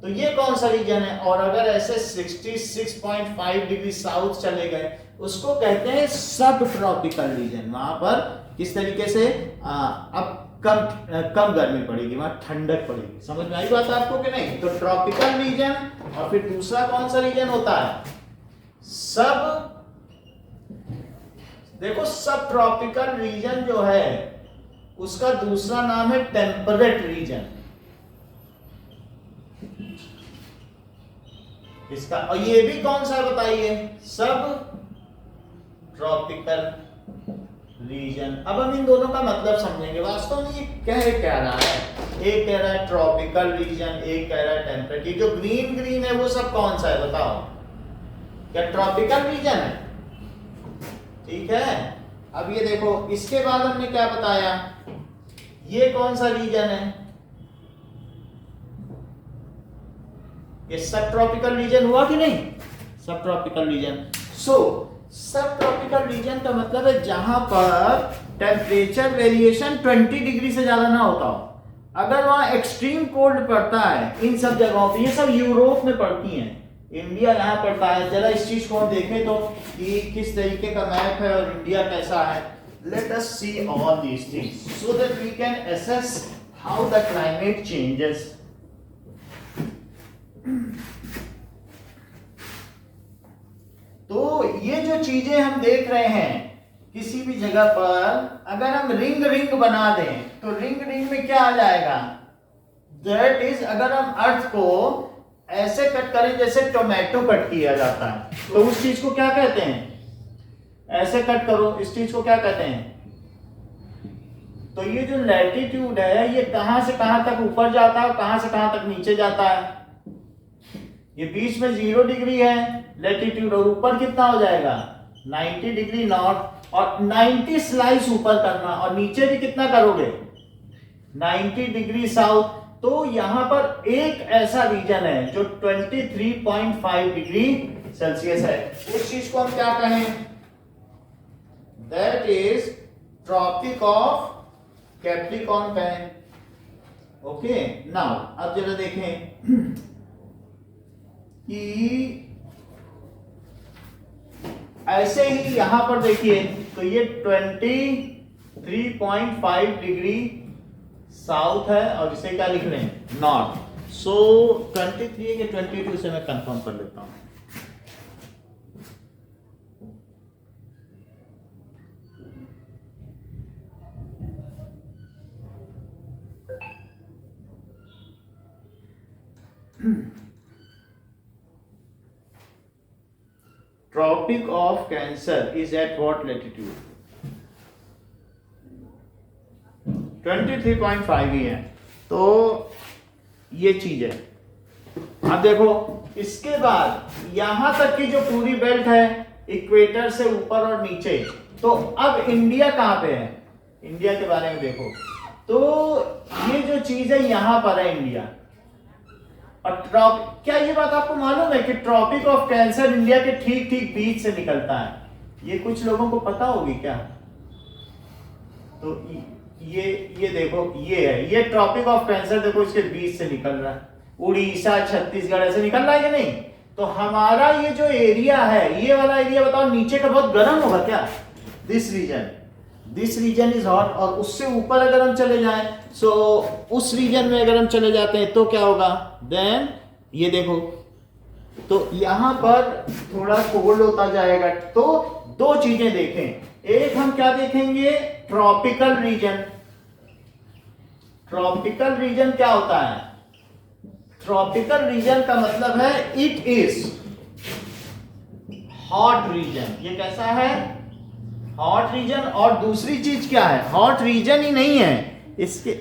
तो ये कौन सा रीजन है? और अगर ऐसे 66.5 डिग्री साउथ चले गए उसको कहते हैं सब ट्रॉपिकल रीजन। वहां पर किस तरीके से अब कम गर्मी पड़ेगी, वहां ठंडक पड़ेगी। समझ में आई बात आपको कि नहीं? तो ट्रॉपिकल रीजन, और फिर दूसरा कौन सा रीजन होता है? सब, देखो सब ट्रॉपिकल रीजन जो है उसका दूसरा नाम है टेम्परेट रीजन इसका। और ये भी कौन सा बताइए? सब ट्रॉपिकल रीजन। अब हम इन दोनों का मतलब समझेंगे। वास्तव में ये कह रहा है, एक कह रहा है ट्रॉपिकल रीजन, एक कह रहा है टेम्परेट। ये जो ग्रीन ग्रीन है वो सब कौन सा है बताओ? क्या ट्रॉपिकल रीजन है? ठीक है। अब ये देखो, इसके बाद हमने क्या बताया? ये कौन सा रीजन है? ये सब ट्रॉपिकल रीजन हुआ कि नहीं? सब ट्रॉपिकल रीजन। सो सब ट्रॉपिकल रीजन का मतलब है जहां पर टेम्परेचर वेरिएशन 20 डिग्री से ज्यादा ना होता हो। अगर वहां एक्सट्रीम कोल्ड पड़ता है इन सब जगहों पे, ये सब यूरोप में पड़ती हैं, इंडिया यहाँ पड़ता है। जरा इस चीज को हम देखें तो कि किस तरीके का मैप है और इंडिया कैसा है। Let us see all these things so that we can assess how the climate changes. तो ये जो चीजें हम देख रहे हैं किसी भी जगह पर, अगर हम रिंग रिंग बना दें तो रिंग रिंग में क्या आ जाएगा? दैट इज, अगर हम अर्थ को ऐसे कट करें जैसे टोमेटो कट किया जाता है तो उस चीज को क्या कहते हैं? ऐसे कट करो, इस चीज को क्या कहते हैं? तो ये जो लैटिट्यूड है ये कहां से कहां तक ऊपर जाता है और कहां से कहां तक नीचे जाता है? ये बीच में 0 डिग्री है लैटिट्यूड, और ऊपर कितना हो जाएगा? 90 डिग्री नॉर्थ, और 90 स्लाइस ऊपर करना, और नीचे भी कितना करोगे? 90 डिग्री साउथ। तो यहां पर एक ऐसा रीजन है जो 23.5 डिग्री सेल्सियस है। उस चीज को हम क्या कहें? That is Tropic of Capricorn कहें। ओके, नाउ अब जरा देखें कि ऐसे ही यहां पर देखिए तो ये 23.5 डिग्री साउथ है, और इसे क्या लिख रहे हैं? नॉर्थ। सो 23 के 22 से मैं कंफर्म कर लेता हूं। Tropic of Cancer is at what latitude? 23.5 ही है। तो ये चीज है। अब देखो इसके बाद यहां तक की जो पूरी बेल्ट है इक्वेटर से ऊपर और नीचे, तो अब इंडिया कहां पे है, इंडिया के बारे में देखो। तो ये जो चीज है यहां पर है इंडिया। और क्या ये बात आपको मालूम है कि ट्रॉपिक ऑफ कैंसर इंडिया के ठीक ठीक बीच से निकलता है? ये कुछ लोगों को पता होगी क्या? तो ये देखो ये है, ये ट्रॉपिक ऑफ कैंसर देखो इसके बीच से निकल रहा है, उड़ीसा छत्तीसगढ़ ऐसे निकल रहा है कि नहीं? तो हमारा ये जो एरिया है, ये वाला एरिया बताओ नीचे का बहुत गर्म होगा क्या? This region is hot. और उससे ऊपर अगर हम चले जाएं, सो उस रीजन में अगर हम चले जाते हैं तो क्या होगा? देन ये देखो, तो यहां पर थोड़ा कोल्ड होता जाएगा। तो दो चीजें देखें, एक हम क्या देखेंगे? Tropical region. ट्रॉपिकल रीजन क्या होता है? ट्रॉपिकल रीजन का मतलब है इट इज हॉट रीजन। ये कैसा है? Hot reason. और दूसरी चीज क्या है? हॉट रीजन ही नहीं है, इसके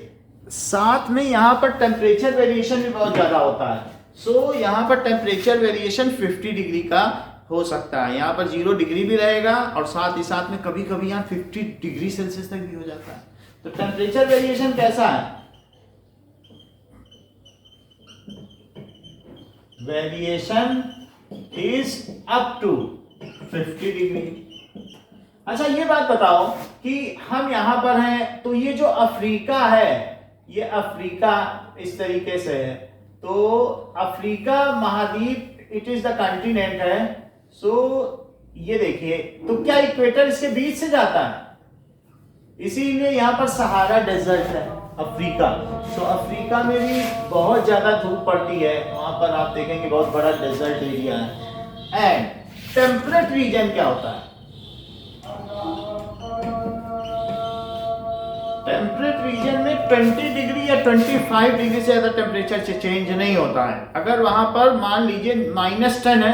साथ में यहां पर टेम्परेचर वेरिएशन भी बहुत ज्यादा होता है। सो यहां पर टेम्परेचर वेरिएशन 50 डिग्री का हो सकता है। यहाँ पर 0 डिग्री भी रहेगा और साथ ही साथ में कभी कभी यहाँ 50 डिग्री सेल्सियस तक भी हो जाता है। तो टेम्परेचर वेरिएशन कैसा है? Variation is up to 50 degree. अच्छा ये बात बताओ कि हम यहां पर हैं, तो ये जो अफ्रीका है, ये अफ्रीका इस तरीके से है। तो अफ्रीका महाद्वीप इट इज द कॉन्टिनेंट है। सो ये देखिए, तो क्या इक्वेटर इसके बीच से जाता है? इसीलिए यहां पर सहारा डेजर्ट है अफ्रीका। तो अफ्रीका में भी बहुत ज्यादा धूप पड़ती है, वहां पर आप देखेंगे बहुत बड़ा डेजर्ट एरिया है। एंड टेम्परेट रीजन क्या होता है? टेम्परेट रीजन में 20 डिग्री या 25 डिग्री से ज्यादा टेम्परेचर चेंज नहीं होता है। अगर वहां पर मान लीजिए -10 है,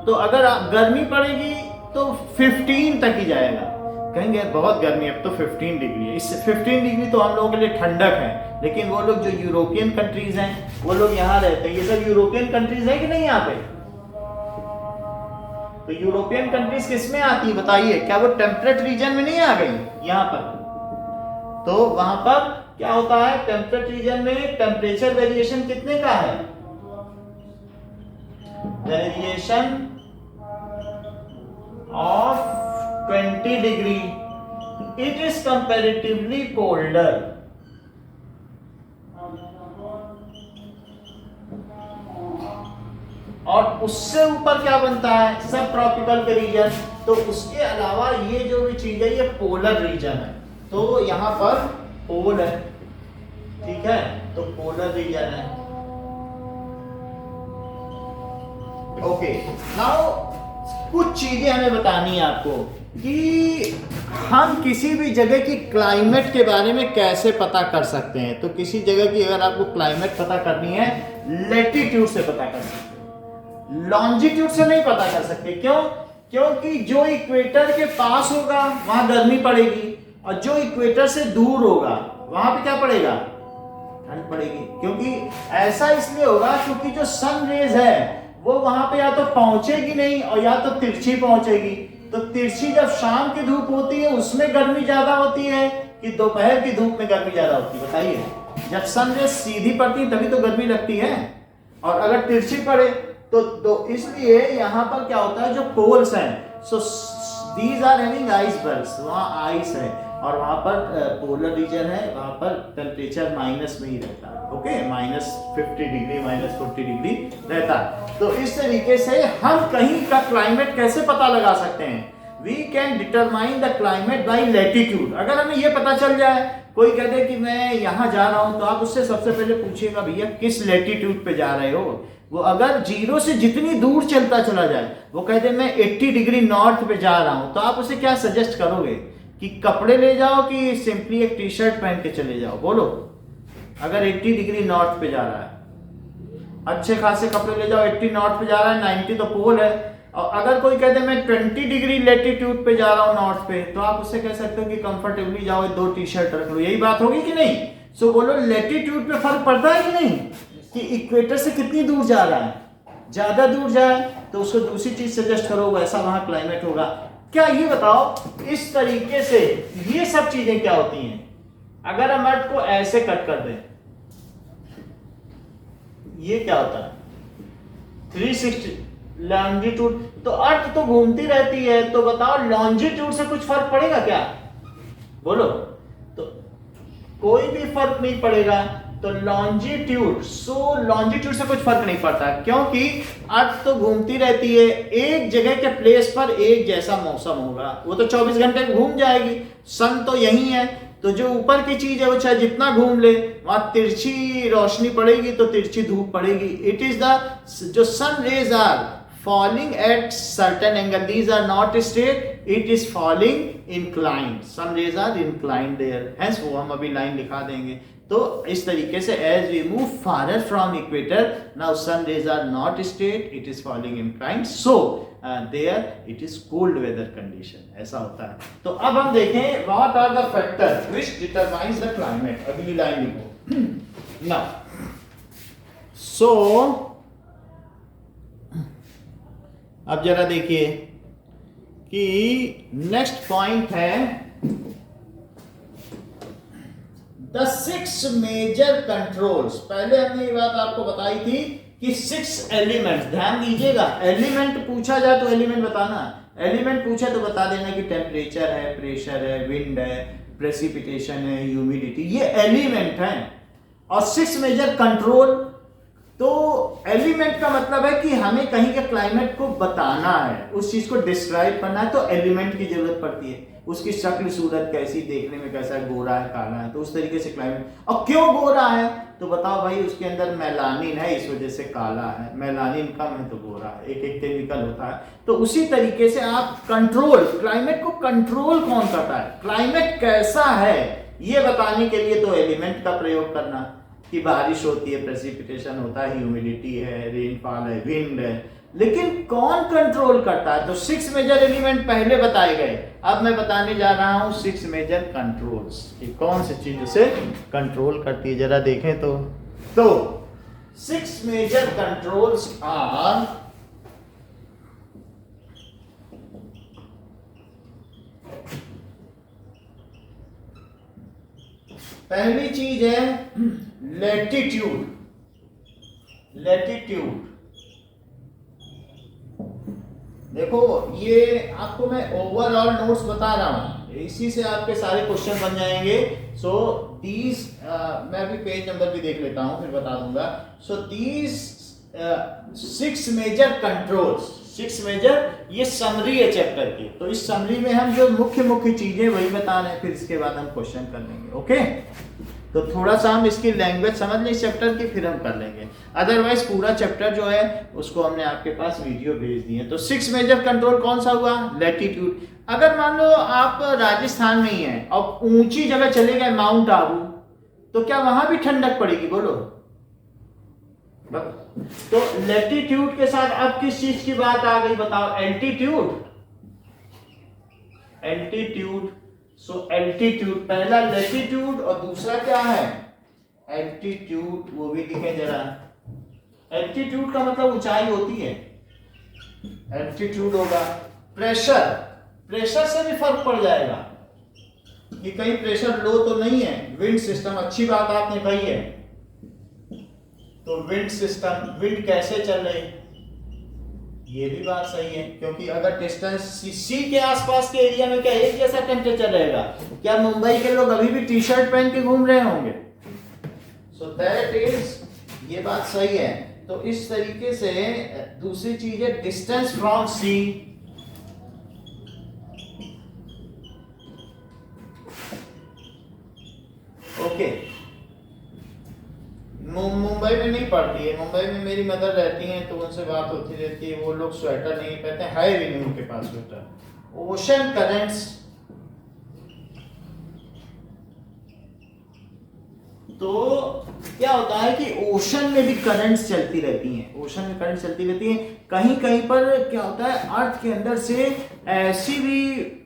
तो अगर गर्मी पड़ेगी तो 15 तक ही जाएगा। कहेंगे बहुत गर्मी, अब तो 15 डिग्री है। इस 15 डिग्री तो हम लोगों के लिए ठंडक है, लेकिन वो लोग जो यूरोपियन कंट्रीज हैं, वो लोग यहाँ रहते हैं। ये सब यूरोपियन कंट्रीज है कि नहीं यहाँ पे? तो यूरोपियन कंट्रीज किस में आती है बताइए? क्या वो टेम्परेट रीजन में नहीं आ गई यहाँ पर? तो वहां पर क्या होता है? टेम्परेट रीजन में टेम्परेचर वेरिएशन कितने का है? Variation of 20 degree. It is comparatively colder. और उससे ऊपर क्या बनता है? सब ट्रॉपिकल के रीजन। तो उसके अलावा ये जो भी चीज है ये पोलर रीजन है। तो यहां पर पोल है, ठीक है? तो पोलर रीजन है। ओके, नाउ कुछ चीजें हमें बतानी है आपको कि हम किसी भी जगह की क्लाइमेट के बारे में कैसे पता कर सकते हैं। तो किसी जगह की अगर आपको क्लाइमेट पता करनी है, लैटिट्यूड से पता कर सकते हैं, लॉन्जिट्यूड से नहीं पता कर सकते। क्यों? क्योंकि जो इक्वेटर के पास होगा वहां गर्मी पड़ेगी, और जो इक्वेटर से दूर होगा वहां पे क्या पड़ेगा? ठंड पड़ेगी। क्योंकि ऐसा इसलिए होगा क्योंकि जो सन रेज है वो वहां पे या तो पहुंचेगी नहीं और या तो तिरछी पहुंचेगी। तो तिरछी जब शाम की धूप होती है उसमें गर्मी ज्यादा होती है कि दोपहर की धूप में गर्मी ज्यादा होती है? बताइए। जब सन रेज सीधी पड़ती है तभी तो गर्मी लगती है, और अगर तिरछी पड़े तो इसलिए यहाँ पर क्या होता है, जो पोल्स हैं, so these are having icebergs, वहाँ आइस है, और वहां पर पोलर रीजन है, वहां पर टेम्परेचर माइनस में ही रहता है। ओके, -50 डिग्री -40 डिग्री रहता है। तो इस तरीके से हम कहीं का क्लाइमेट कैसे पता लगा सकते हैं? We can determine the climate by latitude. अगर हमें ये पता चल जाए, कोई कहते कि मैं यहाँ जा रहा हूँ, तो आप उससे सबसे पहले पूछिएगा भैया किस लैटिट्यूड पे जा रहे हो। वो अगर 0 से जितनी दूर चलता चला जाए, वो कहते मैं 80 डिग्री नॉर्थ पे जा रहा हूँ, तो आप उसे क्या सजेस्ट करोगे कि कपड़े ले जाओ कि सिंपली एक टी शर्ट पहन के चले जाओ? बोलो। अगर 80 डिग्री नॉर्थ पे जा रहा है, अच्छे खासे कपड़े ले जाओ। 80 नॉर्थ पे जा रहा है, 90 तो पोल है। और अगर कोई कहते मैं 20 डिग्री लैटिट्यूड पे जा रहा हूँ नॉर्थ पे, तो आप उससे कह सकते हो कि कंफर्टेबली जाओ, 2 टी शर्ट रख लो। यही बात होगी कि नहीं? सो बोलो, लैटिट्यूड पे फर्क पड़ता है कि नहीं? कि इक्वेटर से कितनी दूर जा रहा है, ज्यादा दूर जाए तो उसको दूसरी चीज सजेस्ट करो, वैसा वहां क्लाइमेट होगा। क्या ये बताओ इस तरीके से ये सब चीजें क्या होती हैं? अगर हम अर्थ को ऐसे कट कर दें, ये क्या होता है 360 लॉन्जिट्यूड, तो अर्थ तो घूमती रहती है, तो बताओ लॉन्जिट्यूड से कुछ फर्क पड़ेगा क्या? बोलो। तो कोई भी फर्क नहीं पड़ेगा। तो लॉन्जिट्यूड से कुछ फर्क नहीं पड़ता, क्योंकि अर्थ तो घूमती रहती है, एक जगह के प्लेस पर एक जैसा मौसम होगा, वो तो 24 घंटे घूम जाएगी। सन तो यही है, तो जो ऊपर की चीज है वो चाहे जितना घूम ले, वहां तिरछी रोशनी पड़ेगी तो तिरछी धूप पड़ेगी। इट इज द जो sun rays are falling at certain angle, these are not straight, it is falling inclined, some rays are inclined there, hence वो हम अभी लाइन लिखा देंगे। तो इस तरीके से as we move farther from equator, now sun rays are not straight, it is falling inclined, so there it is cold weather condition, ऐसा होता है। तो अब हम देखें what are the factors which determines the climate, अगली line लिखो। now so अब जरा देखिए कि नेक्स्ट पॉइंट है द 6 मेजर कंट्रोल्स। पहले हमने ये बात आपको बताई थी कि 6 एलिमेंट्स, ध्यान दीजिएगा, एलिमेंट पूछा जाए तो एलिमेंट बताना, एलिमेंट पूछा तो बता देना कि टेम्परेचर है, प्रेशर है, विंड है, प्रेसिपिटेशन है, ह्यूमिडिटी, ये एलिमेंट है। और 6 मेजर कंट्रोल, तो एलिमेंट का मतलब है कि हमें कहीं के क्लाइमेट को बताना है, उस चीज को डिस्क्राइब करना है, तो एलिमेंट की जरूरत पड़ती है। उसकी शक्ल सूरत कैसी, देखने में कैसा है, गोरा है, काला है, तो उस तरीके से क्लाइमेट। और क्यों गोरा है तो बताओ भाई, उसके अंदर मेलानिन है, इस वजह से काला है, मेलानिन कम है तो गोरा है, एक एक केमिकल होता है। तो उसी तरीके से आप कंट्रोल, क्लाइमेट को कंट्रोल कौन करता है, क्लाइमेट कैसा है ये बताने के लिए तो एलिमेंट का प्रयोग करना, कि बारिश होती है, प्रेसिपिटेशन होता है, ह्यूमिडिटी है, रेनफॉल है, विंड है, लेकिन कौन कंट्रोल करता है? तो 6 मेजर एलिमेंट पहले बताए गए, अब मैं बताने जा रहा हूं 6 मेजर कंट्रोल्स कि कौन सी चीज से कंट्रोल करती है। जरा देखें तो 6 मेजर कंट्रोल्स आर पहली चीज है लैटिट्यूड। लैटिट्यूड देखो, ये आपको मैं ओवरऑल नोट्स बता रहा हूं, इसी से आपके सारे क्वेश्चन बन जाएंगे। सो दीज मैं अभी पेज नंबर भी देख लेता हूं, फिर बता दूंगा। So these 6 major controls, 6 major, ये समरी है चैप्टर की। तो इस समरी में हम जो मुख्य चीजें वही बता रहे हैं, फिर इसके बाद हम क्वेश्चन कर लेंगे। ओके, तो थोड़ा सा हम इसकी लैंग्वेज समझ लें इस चैप्टर की, फिर हम कर लेंगे। अदरवाइज पूरा चैप्टर जो है उसको हमने आपके पास वीडियो भेज दी है। तो 6 मेजर कंट्रोल कौन सा हुआ? लैटिट्यूड। अगर मान लो आप राजस्थान में ही हैं और ऊंची जगह चले गए, माउंट आबू, तो क्या वहां भी ठंडक पड़ेगी? बोलो। तो लैटिट्यूड के साथ अब किस चीज की बात आ गई बताओ? एल्टीट्यूड। एल्टीट्यूड, सो एल्टीट्यूड, पहला लैटिट्यूड और दूसरा क्या है? एल्टीट्यूड। वो भी लिखे जरा। एल्टीट्यूड का मतलब ऊंचाई होती है, एल्टीट्यूड होगा। प्रेशर, प्रेशर से भी फर्क पड़ जाएगा कि कहीं प्रेशर लो तो नहीं है। विंड सिस्टम, अच्छी बात आपने कही है। तो विंड सिस्टम, विंड कैसे चल रही, ये भी बात सही है, क्योंकि अगर डिस्टेंस सी के आसपास के एरिया में क्या एक जैसा टेम्परेचर रहेगा? क्या मुंबई के लोग अभी भी टी शर्ट पहन के घूम रहे होंगे? सो दैट इज, ये बात सही है। तो इस तरीके से दूसरी चीज है distance from sea. Okay, Mumbai में नहीं पड़ती है, मुंबई में मेरी मदर रहती हैं तो उनसे बात होती रहती है, वो लोग स्वेटर नहीं पहनते, है भी नहीं उनके पास स्वेटर। ओशन करंट्स, तो क्या होता है कि ओशन में भी करंट्स चलती रहती हैं, ओशन में करंट चलती रहती हैं। कहीं कहीं पर क्या होता है, अर्थ के अंदर से ऐसी भी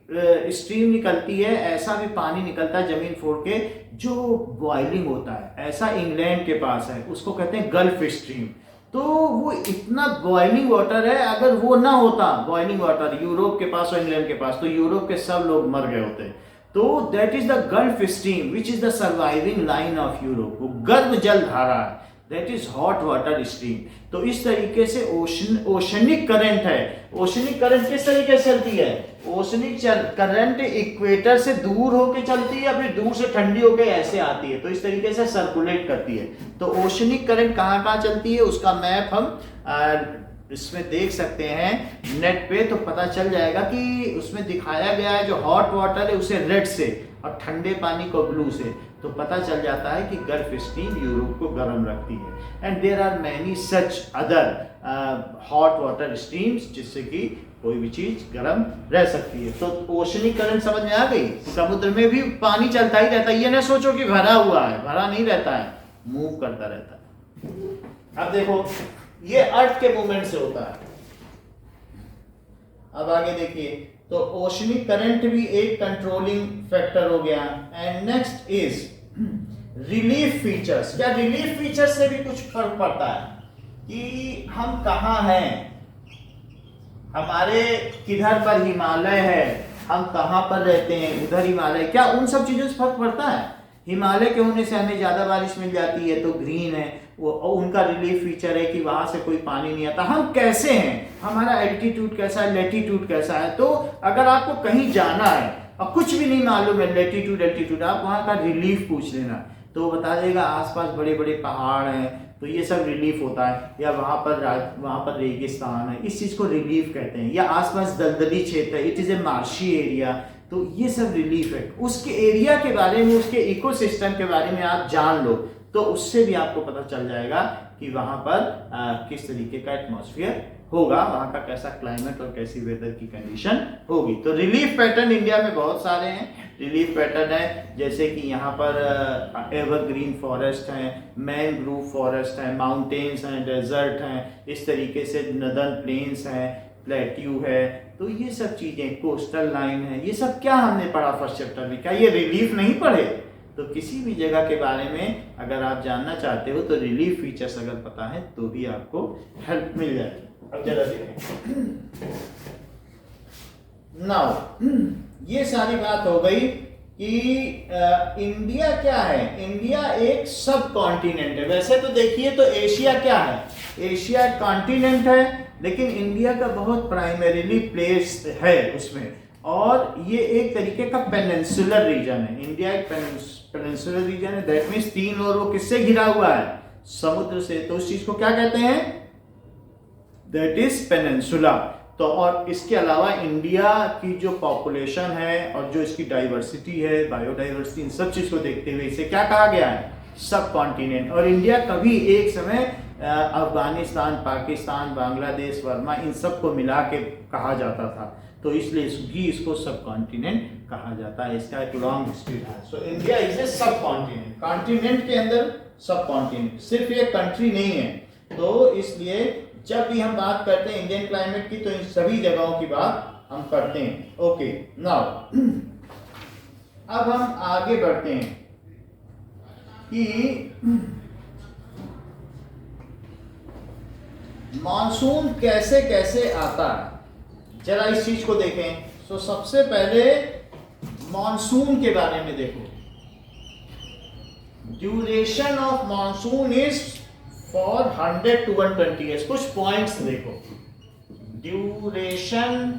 स्ट्रीम निकलती है, ऐसा भी पानी निकलता है जमीन फोड़ के, जो बॉइलिंग होता है, ऐसा इंग्लैंड के पास है, उसको कहते हैं गल्फ स्ट्रीम। तो वो इतना बॉइलिंग वाटर है, अगर वो ना होता बॉइलिंग वाटर यूरोप के पास और इंग्लैंड के पास, तो यूरोप के सब लोग मर गए होते। तो that is the gulf stream which is the surviving line of Europe. वो गर्म जल धारा है, that is hot water stream. तो इस तरीके से ओशनिक करंट है। ओशनिक करंट किस तरीके से चलती है? ओशनिक करंट इक्वेटर से दूर होके चलती है या फिर दूर से ठंडी होके ऐसे आती है, तो इस तरीके से सर्कुलेट करती है। तो ओशनिक करंट कहाँ कहाँ चलती है उसका मैप हम इसमें देख सकते हैं नेट पे, तो पता चल जाएगा कि उसमें दिखाया गया है जो हॉट वाटर है उसे रेड से और ठंडे पानी को ब्लू से, तो पता चल जाता है कि गल्फ स्ट्रीम यूरोप को गर्म रखती है। And there are many such other hot water streams जिससे कि कोई भी चीज गर्म रह सकती है। तो ओशनिक करंट समझ में आ गई। समुद्र में भी पानी चलता ही रहता है, ये ना सोचो कि भरा हुआ है, भरा नहीं रहता है, मूव करता रहता है। अब देखो ये अर्थ के मूवमेंट से होता है। अब आगे देखिए, तो ओशनिक करंट भी एक कंट्रोलिंग फैक्टर हो गया। And next is relief features. क्या रिलीफ फीचर्स से भी कुछ फर्क पड़ता है कि हम कहाँ हैं, हमारे किधर पर हिमालय है, हम कहाँ पर रहते हैं, उधर हिमालय, क्या उन सब चीजों से फर्क पड़ता है? हिमालय के होने से हमें ज्यादा बारिश मिल जाती है तो ग्रीन है वो, उनका रिलीफ फीचर है कि वहां से कोई पानी नहीं आता। हम कैसे हैं, हमारा एल्टीट्यूड कैसा है, लेटीट्यूड कैसा है। तो अगर आपको कहीं जाना है और कुछ भी नहीं मालूम है लेटीट्यूड एल्टीट्यूड, आप वहां का रिलीफ पूछ लेना तो वो बता देगा आसपास बड़े बड़े पहाड़ हैं, तो ये सब रिलीफ होता है। या वहां पर रेगिस्तान है, इस चीज को रिलीफ कहते हैं। या आसपास दलदली क्षेत्र है, it is a marshy area, तो ये सब रिलीफ है। उसके एरिया के बारे में, उसके इकोसिस्टम के बारे में आप जान लो तो उससे भी आपको पता चल जाएगा कि वहां पर किस तरीके का एटमॉस्फेयर होगा, वहां का कैसा क्लाइमेट और कैसी वेदर की कंडीशन होगी। तो रिलीफ पैटर्न इंडिया में बहुत सारे हैं। रिलीफ पैटर्न है जैसे कि यहाँ पर एवरग्रीन फॉरेस्ट है, मैनग्रोव फॉरेस्ट है, माउंटेन्स हैं, डेजर्ट हैं, इस तरीके से नदर्न प्लेन्स हैं, प्लेट्यू है, तो ये सब चीजें, कोस्टल लाइन है, ये सब क्या हमने पढ़ा फर्स्ट चैप्टर में? क्या ये रिलीफ नहीं पढ़े? तो किसी भी जगह के बारे में अगर आप जानना चाहते हो तो रिलीफ फीचर्स अगर पता है तो भी आपको हेल्प मिल जाएगी। अब जरा देखें, नाउ ये सारी बात हो गई कि इंडिया क्या है। इंडिया एक सब कॉन्टिनेंट है। वैसे तो देखिए तो एशिया क्या है, एशिया एक कॉन्टिनेंट है, लेकिन इंडिया का बहुत प्राइमरीली प्लेस है उसमें, और ये एक तरीके का पेनिनसुलर रीजन है। इंडिया एक पेनिनसुलर रीजन है, दैट मींस तीन ओर वो किससे घिरा हुआ है? समुद्र से। तो उस चीज को क्या कहते हैं? That is peninsula. तो और इसके अलावा इंडिया की जो पॉपुलेशन है और जो इसकी डाइवर्सिटी है, बायोडाइवर्सिटी, इन सब चीज को देखते हुए इसे क्या कहा गया है? सब कॉन्टिनेंट। और इंडिया कभी एक समय अफगानिस्तान, पाकिस्तान, बांग्लादेश, बर्मा, इन सब को मिला के कहा जाता था, तो इसलिए भी इसको सब कॉन्टिनेंट कहा जाता है। इसका एक लॉन्ग हिस्ट्री है। सो इंडिया इज ए सब कॉन्टिनेंट। कॉन्टिनेंट के अंदर सब कॉन्टिनेंट, सिर्फ ये कंट्री नहीं है। तो इसलिए जब भी हम बात करते हैं इंडियन क्लाइमेट की तो इन सभी जगहों की बात हम करते हैं। ओके, नाउ अब हम आगे बढ़ते हैं कि मानसून कैसे कैसे आता है, जरा इस चीज को देखें। तो सबसे पहले मानसून के बारे में देखो। Duration of monsoon is for 100 to 120 years। कुछ पॉइंट्स देखो। Duration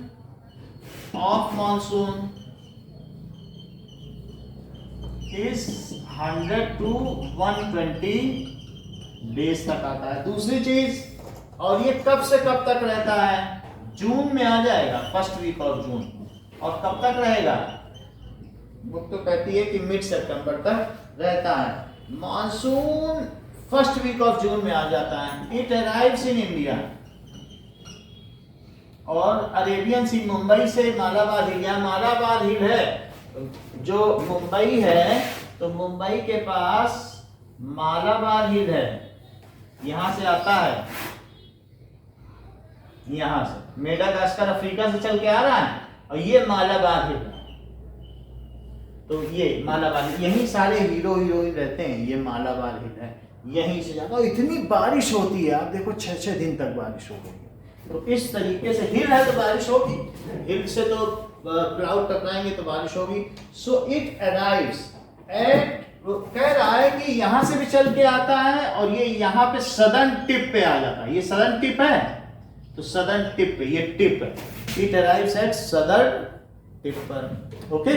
of monsoon is 100 to 120 days तक आता है। दूसरी चीज, और ये कब से कब तक रहता है? जून में आ जाएगा, फर्स्ट वीक ऑफ जून। और कब तक रहेगा? बुक तो कहती है कि मिड सितंबर तक रहता है। Monsoon first week of June में आ जाता है। इट अराइव्स इन इंडिया और अरेबियन सी, मुंबई से मालाबार हिल, या मालाबार हिल है जो मुंबई है, तो मुंबई के पास मालाबार हिल है, यहां से आता है, यहां से मेडागास्कर अफ्रीका से चल के आ रहा है, और ये मालाबार हिल है। तो ये मालाबार, यही सारे हीरो हीरोइन रहते हैं, ये मालाबार हिल है, यहीं से जाता, और इतनी बारिश होती है, आप देखो 6-6 दिन तक बारिश हो रही है। तो इस तरीके से हिल है तो बारिश होगी, हिल से तो क्लाउड टकराएंगे तो बारिश होगी। सो इट अराइव्स एट, कह रहा है कि यहां से भी चल के आता है और ये यहाँ पे सदर्न टिप पे आ जाता है, ये सदर्न टिप है तो सदर्न टिप पे, ये टिप है, it arrives at southern tip पर। ओके,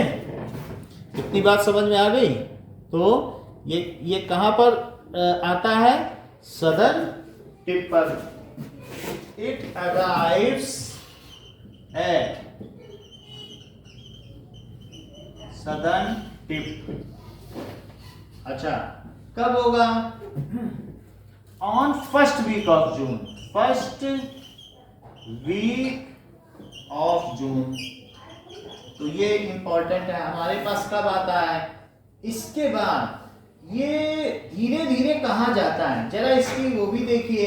इतनी बात समझ में आ गई। तो ये कहां पर आता है, सदर्न टिप पर। It arrives at southern tip. अच्छा, कब होगा, on first week of June, first week of June. तो ये इंपॉर्टेंट है, हमारे पास कब आता है। इसके बाद ये धीरे धीरे कहां जाता है, जरा इसकी वो भी देखिए।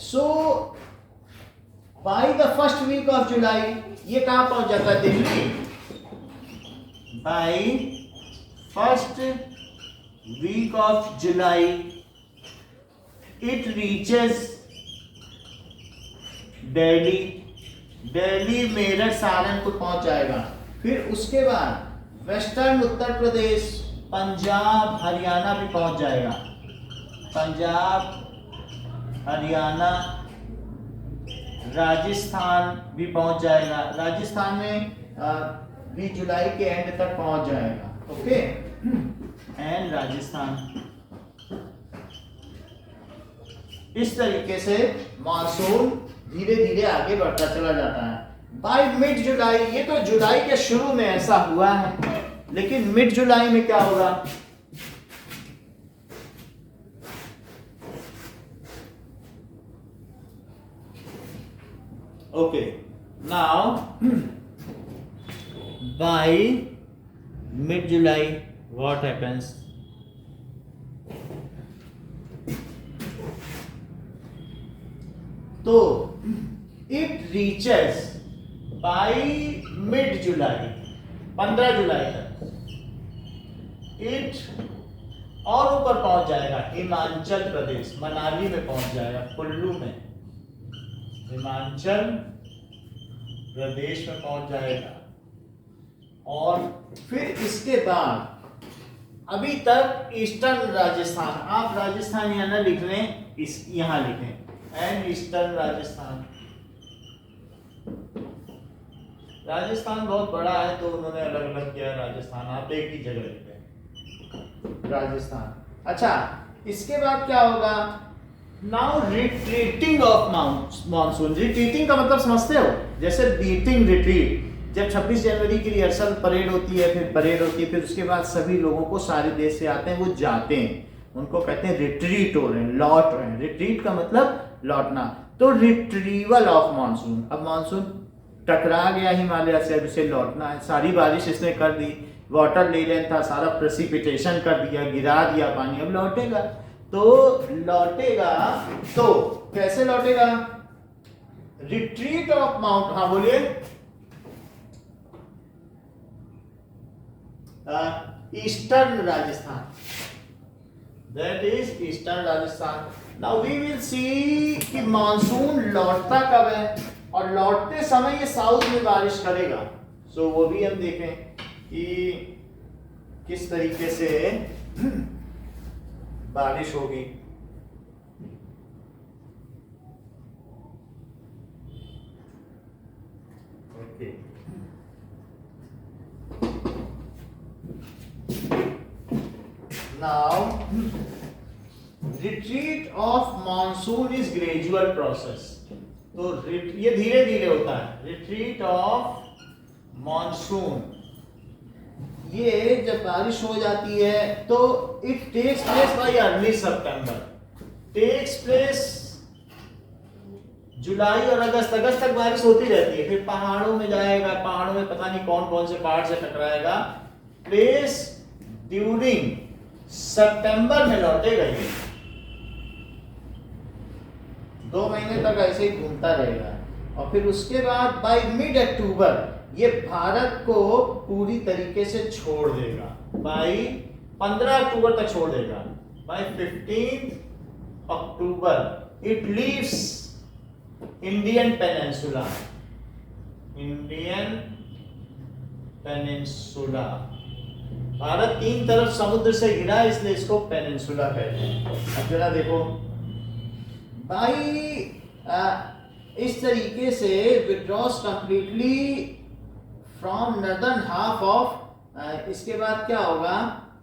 So by the first week of July ये कहां पहुंच जाता है, Delhi. By first week of July it reaches Delhi, Delhi Meerut Saharanpur पहुंच जाएगा। फिर उसके बाद वेस्टर्न उत्तर प्रदेश, पंजाब हरियाणा भी पहुंच जाएगा, पंजाब हरियाणा, राजस्थान भी पहुंच जाएगा, राजस्थान में भी जुलाई के एंड तक पहुंच जाएगा। Okay, and Rajasthan. इस तरीके से मानसून धीरे धीरे आगे बढ़ता चला जाता है। बाय मिड जुलाई, ये तो जुलाई के शुरू में ऐसा हुआ है, लेकिन मिड जुलाई में क्या होगा, okay now by mid July what happens, तो इट रीचेस बाय मिड जुलाई, 15 जुलाई तक इट और ऊपर पहुंच जाएगा, हिमाचल प्रदेश, मनाली में पहुंच जाएगा, कुल्लू में, हिमाचल प्रदेश में पहुंच जाएगा। और फिर इसके बाद अभी तक ईस्टर्न राजस्थान, आप राजस्थान यहाँ ना लिख लें, इस यहाँ लिखें, एंड ईस्टर्न राजस्थान। राजस्थान बहुत बड़ा है तो उन्होंने अलग अलग किया है राजस्थान, आप एक ही जगह लिखते हैं राजस्थान। अच्छा, इसके बाद क्या होगा, now retreating of monsoon. Retreating का मतलब समझते हो, जैसे बीटिंग रिट्रीट, जब 26 जनवरी की रिहर्सल परेड होती है, फिर परेड होती है, फिर उसके बाद सभी लोगों को सारे देश से आते हैं, वो जाते हैं, उनको कहते हैं रिट्रीट हो रहे हैं, लौट रहे हैं। रिट्रीट का मतलब लौटना। तो रिट्रीवल ऑफ मानसून, अब मानसून टकरा गया हिमालय से, अब इसे लौटना है, सारी बारिश इसने कर दी, वाटर लेवल था, सारा प्रेसिपिटेशन कर दिया, गिरा दिया पानी, अब लौटेगा। तो लौटेगा तो कैसे लौटेगा, रिट्रीट ऑफ माउंट, हाँ बोलिए, eastern Rajasthan, that is eastern Rajasthan. Now we will see कि मानसून लौटता कब है, और लौटते समय ये साउथ में बारिश करेगा। सो वो भी हम देखें कि किस तरीके से बारिश होगी। Okay, now retreat of monsoon is gradual process. तो ये धीरे धीरे होता है, रिट्रीट ऑफ मानसून। ये जब बारिश हो जाती है तो it takes place by early September, takes place जुलाई और अगस्त तक बारिश होती रहती है, फिर पहाड़ों में जाएगा, पहाड़ों में पता नहीं कौन कौन से पहाड़ से टकराएगा, प्लेस ड्यूरिंग सितंबर में लौटेगा। ये 2 महीने तक ऐसे ही घूमता रहेगा, और फिर उसके बाद बाय मिड अक्टूबर ये भारत को पूरी तरीके से छोड़ देगा बाई 15 अक्टूबर तक छोड़ देगा। By 15 October it leaves Indian peninsula, Indian peninsula. Bharat 3 तरफ समुद्र से घिरा है, इसलिए इसको पेनिनसुला कहते हैं। अब जरा देखो भाई, इस तरीके से withdraws completely from northern half of, इसके बाद क्या होगा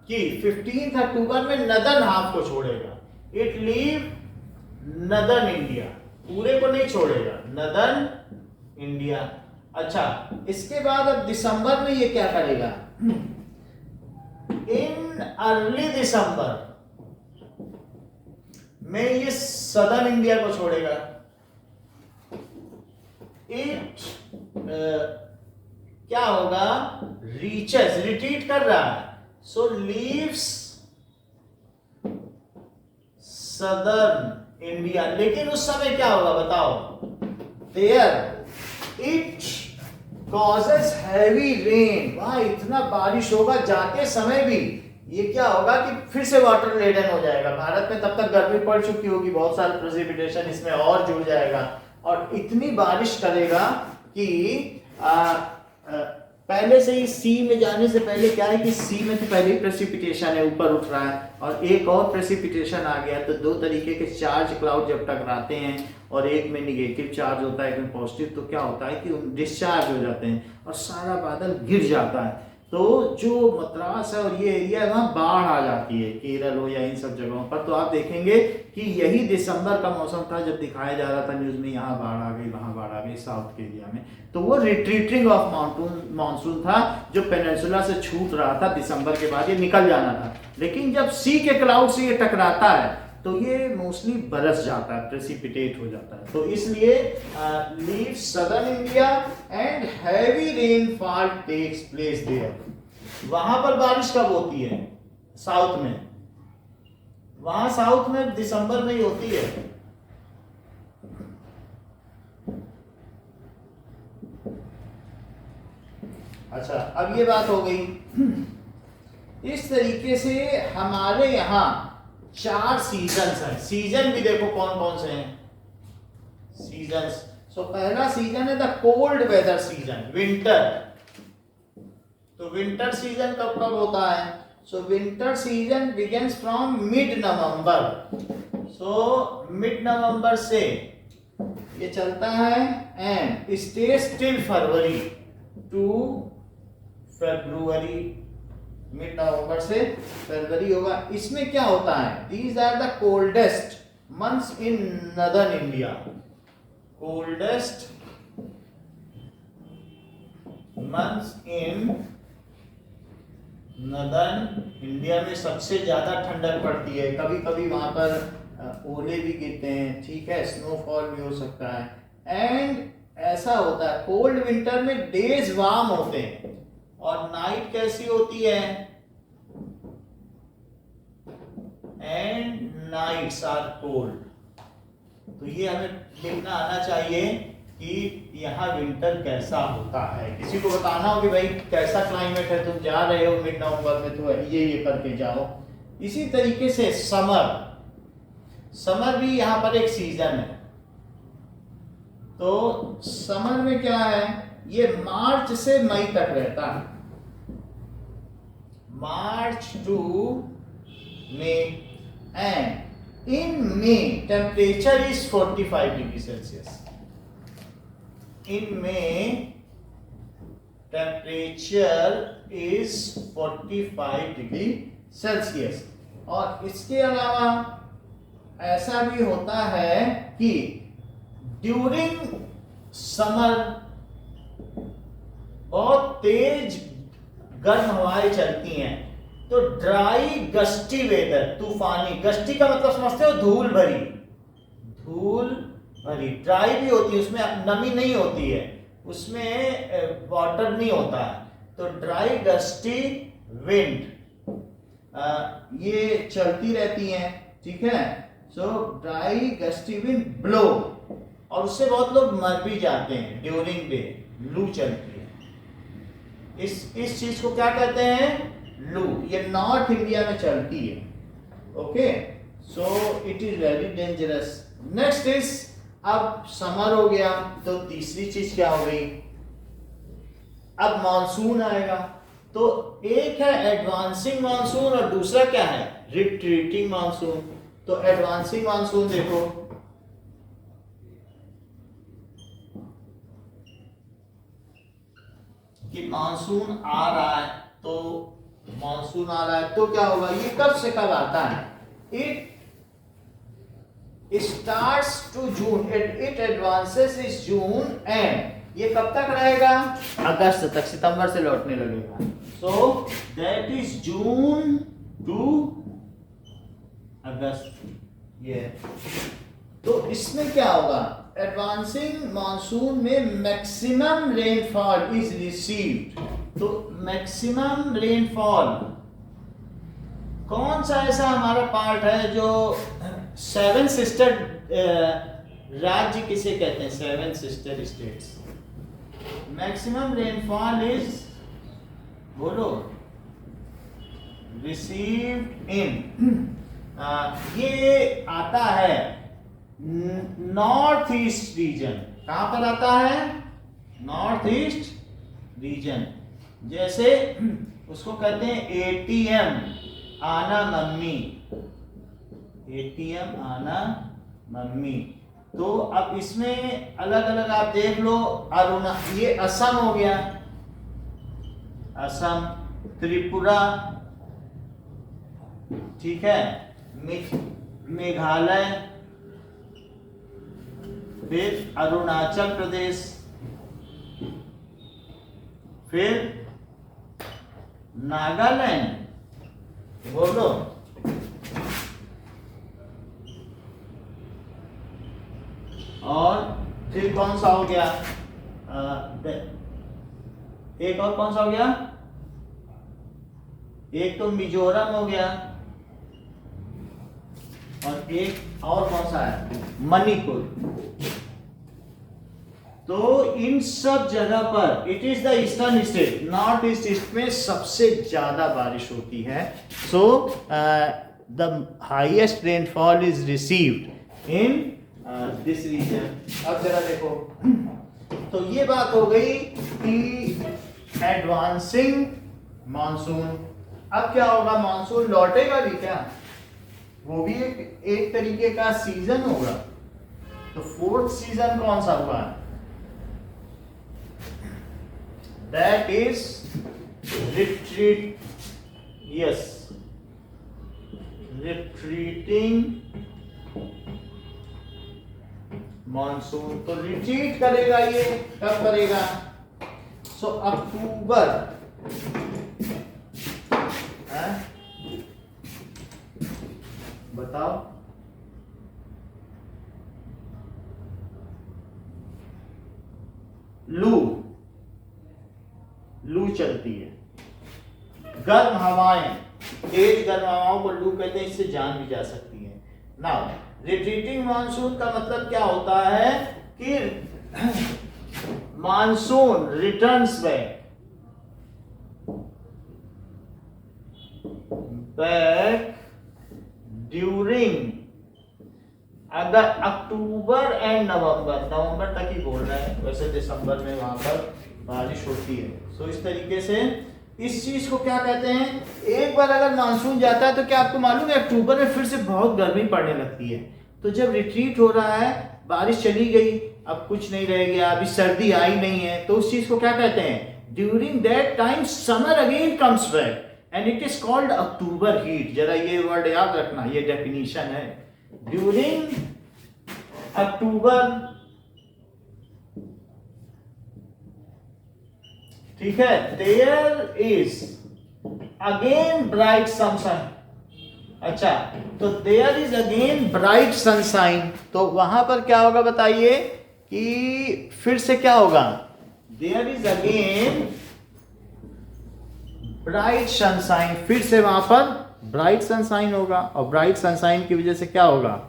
कि 15 अक्टूबर में नदर्न हाफ को छोड़ेगा। इट लीव नदर्न इंडिया, पूरे को नहीं छोड़ेगा, नदर्न इंडिया। अच्छा, इसके बाद अब दिसंबर में ये क्या करेगा? इन अर्ली दिसंबर में ये सदर्न इंडिया को छोड़ेगा। इट क्या होगा? रीचेस, रिट्रीट कर रहा है, सो लीव्स सदर्न इंडिया। लेकिन उस समय क्या होगा बताओ? There it causes heavy rain. वहां इतना बारिश होगा जाते समय भी, ये क्या होगा कि फिर से वाटर लेडन हो जाएगा। भारत में तब तक गर्मी पड़ चुकी होगी, बहुत सारा प्रेसिपिटेशन इसमें और जुड़ जाएगा, और इतनी बारिश करेगा कि पहले से ही सी में जाने से पहले क्या है कि सी में तो पहले ही प्रेसिपिटेशन है, ऊपर उठ रहा है, और एक और प्रेसिपिटेशन आ गया। तो 2 तरीके के चार्ज क्लाउड जब टकराते हैं और एक में निगेटिव चार्ज होता है, एक में पॉजिटिव, तो क्या होता है कि डिस्चार्ज हो जाते हैं और सारा बादल गिर जाता है। तो जो मद्रास है और ये एरिया है, वहाँ बाढ़ आ जाती है, केरल हो या इन सब जगहों पर। तो आप देखेंगे कि यही दिसंबर का मौसम था जब दिखाया जा रहा था न्यूज में, यहाँ बाढ़ आ गई, वहाँ बाढ़ आ गई साउथ के एरिया में। तो वो रिट्रीटिंग ऑफ मानसून था जो पेनिनसुला से छूट रहा था, दिसंबर के बाद ये निकल जाना था। लेकिन जब सी के क्लाउड से ये टकराता है तो ये मोस्टली बरस जाता है, प्रेसिपिटेट हो जाता है। तो इसलिए leave southern India and heavy rainfall takes place there. वहां पर बारिश कब होती है? साउथ में। वहां साउथ में दिसंबर में ही होती है। अच्छा, अब ये बात हो गई। इस तरीके से हमारे यहाँ 4 सीजन्स हैं। सीजन भी देखो कौन कौन से हैं सीजन्स। सो पहला सीजन है the cold weather season, winter. तो विंटर सीजन कब कब होता है? So winter season begins from mid November. So mid November से ये चलता है and stays till February to February. Mid November से फरवरी होगा। इसमें क्या होता है? These are the coldest months in northern India. Coldest months in northern India में सबसे ज्यादा ठंडक पड़ती है। कभी कभी वहां पर ओले भी गिरते हैं, ठीक है, स्नोफॉल भी हो सकता है। एंड ऐसा होता है कोल्ड विंटर में डेज वार्म होते हैं और नाइट कैसी होती है? And nights are cold. तो ये हमें लिखना आना चाहिए कि यहाँ विंटर कैसा होता है। किसी को बताना हो कि भाई कैसा क्लाइमेट है, तुम जा रहे हो मिड नवंबर में तो ये करके जाओ। इसी तरीके से समर भी यहाँ पर एक सीजन है। तो समर में क्या है? ये मार्च से मई तक रहता है, March two may. And in may temperature is 45 degree Celsius. In may temperature is 45 degree Celsius. और इसके अलावा ऐसा भी होता है कि ड्यूरिंग समर बहुत तेज गर्म हवाएं चलती हैं। तो ड्राई गस्टी वेदर, तूफानी, गस्टी का मतलब समझते हो? धूल भरी, धूल भरी। ड्राई भी होती है, उसमें नमी नहीं होती है, उसमें वाटर नहीं होता है। तो ड्राई गस्टी विंड ये चलती रहती हैं, ठीक है। सो ड्राई गस्टी विंड ब्लो, और उससे बहुत लोग मर भी जाते हैं ड्यूरिंग डे, लू चलती है। इस चीज को क्या कहते हैं? लू। ये नॉर्थ इंडिया में चलती है। Okay, so it is very dangerous. Next is, अब समर हो गया तो तीसरी चीज क्या हो गई? अब मानसून आएगा। तो एक है एडवांसिंग मानसून और दूसरा क्या है? Retreating monsoon. तो एडवांसिंग मानसून देखो, कि मानसून आ रहा है, तो मानसून आ रहा है तो क्या होगा? ये कब से कब आता है? It starts to June, it advances इस जून एंड ये कब तक रहेगा? अगस्त तक, सितंबर से लौटने लगेगा। So that is June to August. ये तो इसमें क्या होगा? एडवांसिंग मानसून में मैक्सिमम रेनफॉल इज रिसीव्ड। तो मैक्सिमम रेनफॉल कौन सा ऐसा हमारा पार्ट है जो सेवन सिस्टर राज्य किसे कहते हैं? Seven sister states. Maximum rainfall is, बोलो, रिसीव्ड इन, ये आता है नॉर्थ ईस्ट रीजन। कहां पर आता है? North east reason. जैसे उसको कहते हैं एटीएम, आना मम्मी, एटीएम आना मम्मी। तो अब इसमें अलग अलग आप देख लो, अरुणा, ये असम हो गया, असम, त्रिपुरा, ठीक है, मेघालय, फिर अरुणाचल प्रदेश, फिर नागालैंड, बोलो, और फिर कौन सा हो गया? एक और कौन सा हो गया? एक तो मिजोरम हो गया, और एक और कौन सा है? मणिपुर। तो इन सब जगह पर it is the eastern state, north east में सबसे ज्यादा बारिश होती है। So the highest rainfall is received in this region. अब जरा देखो, तो ये बात हो गई कि एडवांसिंग मानसून। अब क्या होगा? मानसून लौटेगा भी क्या? वो भी एक तरीके का सीजन होगा। तो फोर्थ सीजन कौन सा हुआ? That is retreat, yes, retreating monsoon. तो रिट्रीट करेगा, ये कब करेगा? सो अक्टूबर, बताओ, लू चलती है, गर्म हवाएं, तेज गर्म हवाओं को लू कहते हैं, इससे जान भी जा सकती है। नाउ रिट्रीटिंग मानसून का मतलब क्या होता है? कि मानसून रिटर्न्स बैक ड्यूरिंग, अगर अक्टूबर एंड नवंबर तक ही बोल रहे हैं, वैसे दिसंबर में वहां पर बारिश होती है। सो इस तरीके से इस चीज को क्या कहते हैं? एक बार अगर मानसून जाता है तो क्या आपको मालूम है अक्टूबर में फिर से बहुत गर्मी पड़ने लगती है। तो जब रिट्रीट हो रहा है, बारिश चली गई, अब कुछ नहीं रह गया, अभी सर्दी आई नहीं है, तो उस चीज को क्या कहते हैं? During that time summer again comes back and it is called October heat. जरा ये वर्ड याद रखना, ये डेफिनेशन है। ड्यूरिंग अक्टूबर, ठीक है, there is again bright sunshine. अच्छा, तो there is again bright sunshine, तो वहां पर क्या होगा बताइए? कि फिर से क्या होगा? There is again bright sunshine, फिर से वहां पर ब्राइट सनशाइन होगा, और ब्राइट सनशाइन की वजह से क्या होगा?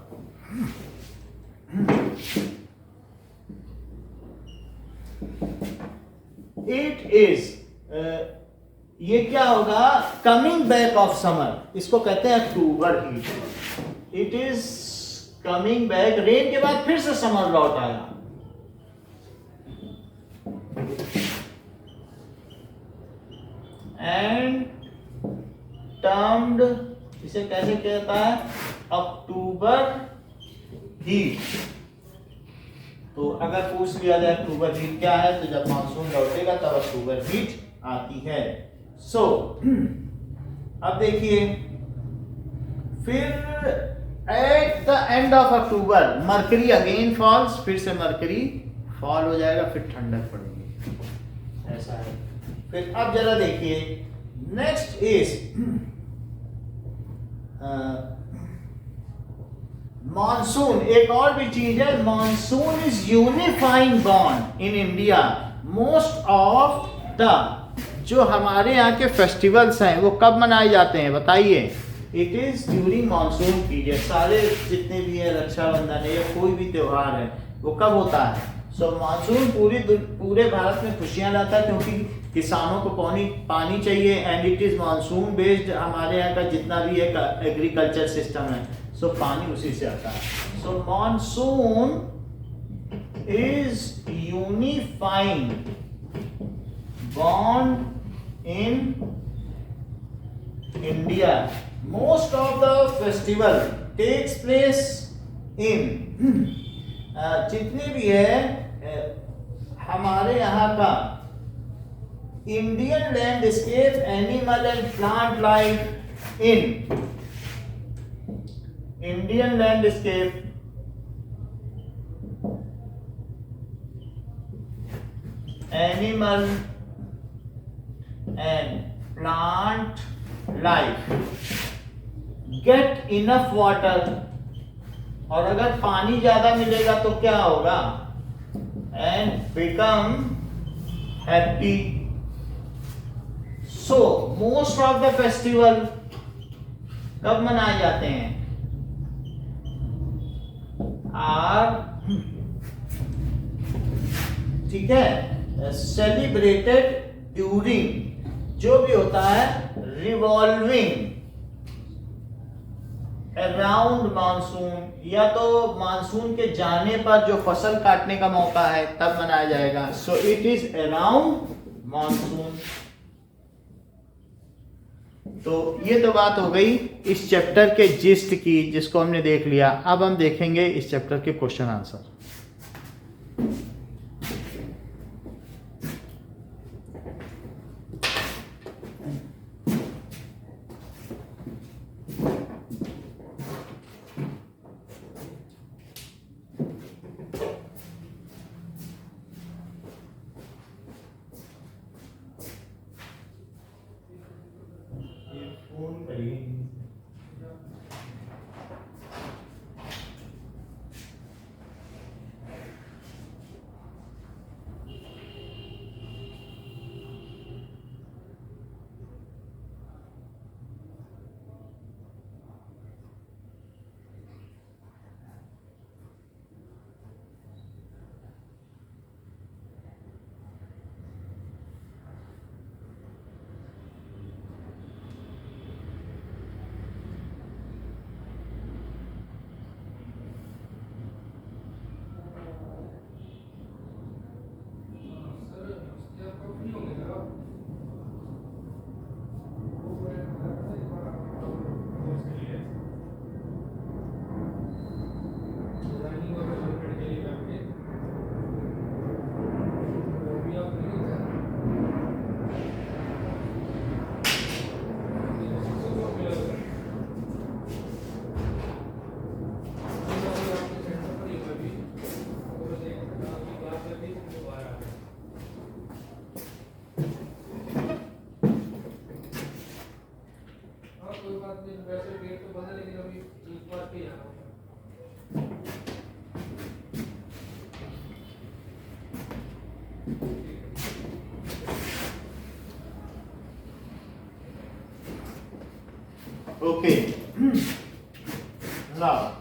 It is ये क्या होगा, कमिंग बैक ऑफ समर, इसको कहते हैं October heat. It is coming back, rain के बाद फिर से समर लौट आया। एंड टर्म्ड, इसे कैसे कहता है, अक्टूबर हीट। तो अगर पूछ लिया जाए अक्टूबर हीट क्या है, तो जब मानसून लौटेगा तब अक्टूबर हीट आती है। सो अब देखिए, फिर at the end of October mercury again falls, फिर से मरकरी फॉल हो जाएगा, फिर ठंडक पड़ेगी, ऐसा है। फिर अब जरा देखिए, नेक्स्ट इज मॉनसून। एक और भी चीज है, monsoon is unifying bond in India. Most of the जो हमारे यहाँ के फेस्टिवल्स हैं वो कब मनाए जाते हैं बताइए? It is during monsoon period. सारे जितने भी है, रक्षाबंधन है या कोई भी त्योहार है, वो कब होता है? सो मानसून पूरे भारत में खुशियां लाता है, क्योंकि किसानों को पानी चाहिए, and it is monsoon based. हमारे यहाँ का जितना भी है एग्रीकल्चर सिस्टम है, सो पानी उसी से आता है। So monsoon is unifying bond in India. Most of the festival takes place in जितने भी है हमारे यहाँ का Indian landscape, animal and plant life in Indian landscape, animal and plant life get enough water। और अगर पानी ज्यादा मिलेगा तो क्या होगा? and become happy। so most of the festival कब मनाए जाते हैं? ठीक है, सेलिब्रेटेड ड्यूरिंग, जो भी होता है रिवॉल्विंग अराउंड मानसून, या तो मानसून के जाने पर जो फसल काटने का मौका है तब मनाया जाएगा। So it is around monsoon. तो ये तो बात हो गई इस चैप्टर के जिस्ट की, जिसको हमने देख लिया। अब हम देखेंगे इस चैप्टर के question answer. Okay. Now,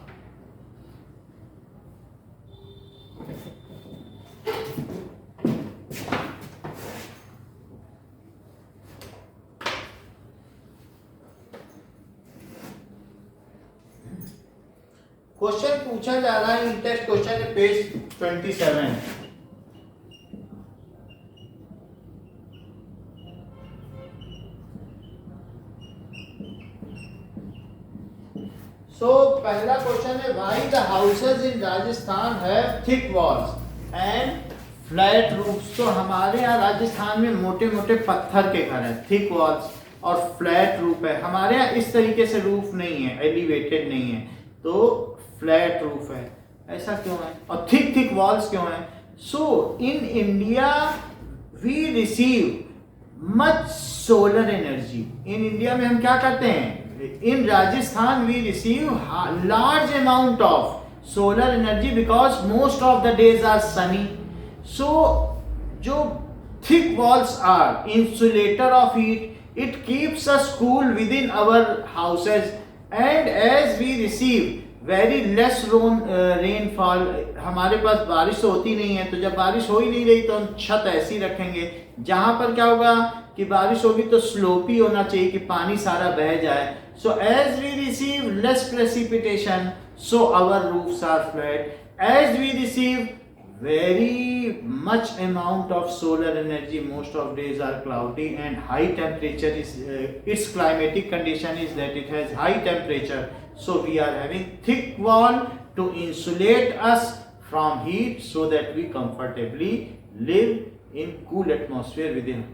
question पूछा जा रहा है इन टेक्स्ट क्वेश्चन है पेज 27। सो पहला क्वेश्चन है why the houses in Rajasthan have thick walls and flat roofs. तो हमारे यहाँ राजस्थान में मोटे मोटे पत्थर के घर हैं, थिक वॉल्स और फ्लैट रूफ है। हमारे यहाँ इस तरीके से रूफ नहीं है, एलिवेटेड नहीं है, तो फ्लैट रूफ है। ऐसा क्यों है? और थिक थिक वॉल्स क्यों है? So in India we receive much solar energy. In India में हम क्या करते हैं? In Rajasthan we receive large amount of solar energy because most of the days are sunny. So जो thick walls are insulator of heat, it keeps us cool within our houses, and as we receive very less rainfall, हमारे पास बारिश तो होती नहीं है, तो जब बारिश हो ही नहीं रही तो हम छत ऐसी रखेंगे जहां पर क्या होगा कि बारिश होगी तो स्लोपी होना चाहिए कि पानी सारा बह जाए। So as we receive less precipitation, so our roofs are flat. As we receive very much amount of solar energy, most of days are cloudy and high temperature is its climatic condition is that it has high temperature, so we are having thick wall to insulate us from heat so that we comfortably live in cool atmosphere within.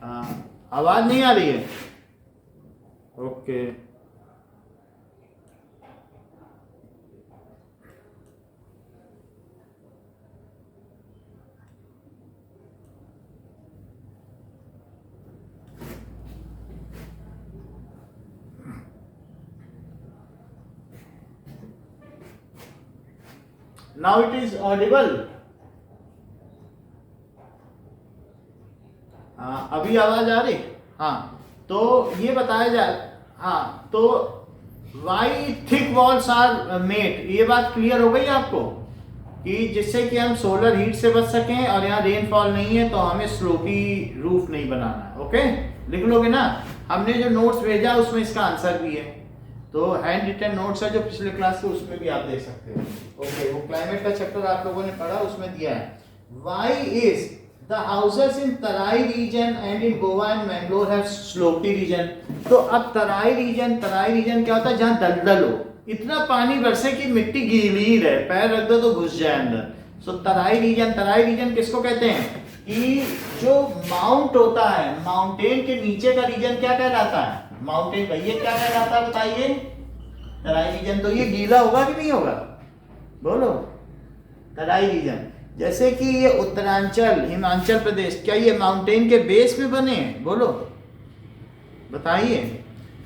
आवाज नहीं आ रही है? Okay now it is audible. अभी आवाज आ रही? हाँ, तो ये बताया जाए। हाँ, तो why thick walls are made, ये बात क्लियर हो गई आपको कि जिससे कि हम सोलर हीट से बच सकें और यहाँ रेनफॉल नहीं है तो हमें स्लोपी रूफ नहीं बनाना है। ओके, लिख लोगे ना? हमने जो नोट्स भेजा उसमें इसका आंसर भी है, तो हैंड रिटन नोट्स है जो पिछले क्लास के, उसमें भी आप देख सकते हो। ओके, वो क्लाइमेट का चैप्टर आप लोगों ने पढ़ा, उसमें दिया है। Why is The houses in Tarai region and in Goa and Mangalore have slopy region। तो अब तराई रीजन क्या होता है? जहाँ दलदल हो, इतना पानी बरसे कि मिट्टी गीली ही रहे, पैर रख दो तो घुस जाए अंदर। सो तराई रीजन किसको कहते हैं? कि जो माउंट होता है, माउंटेन के नीचे का रीजन क्या कहलाता है? माउंटेन का ये क्या कहलाता है बताइए? तराई रीजन। तो ये गीला होगा कि नहीं होगा? बोलो। तराई रीजन जैसे कि ये उत्तरांचल, हिमाचल प्रदेश, क्या ये माउंटेन के बेस पे बने हैं? बोलो, बताइए।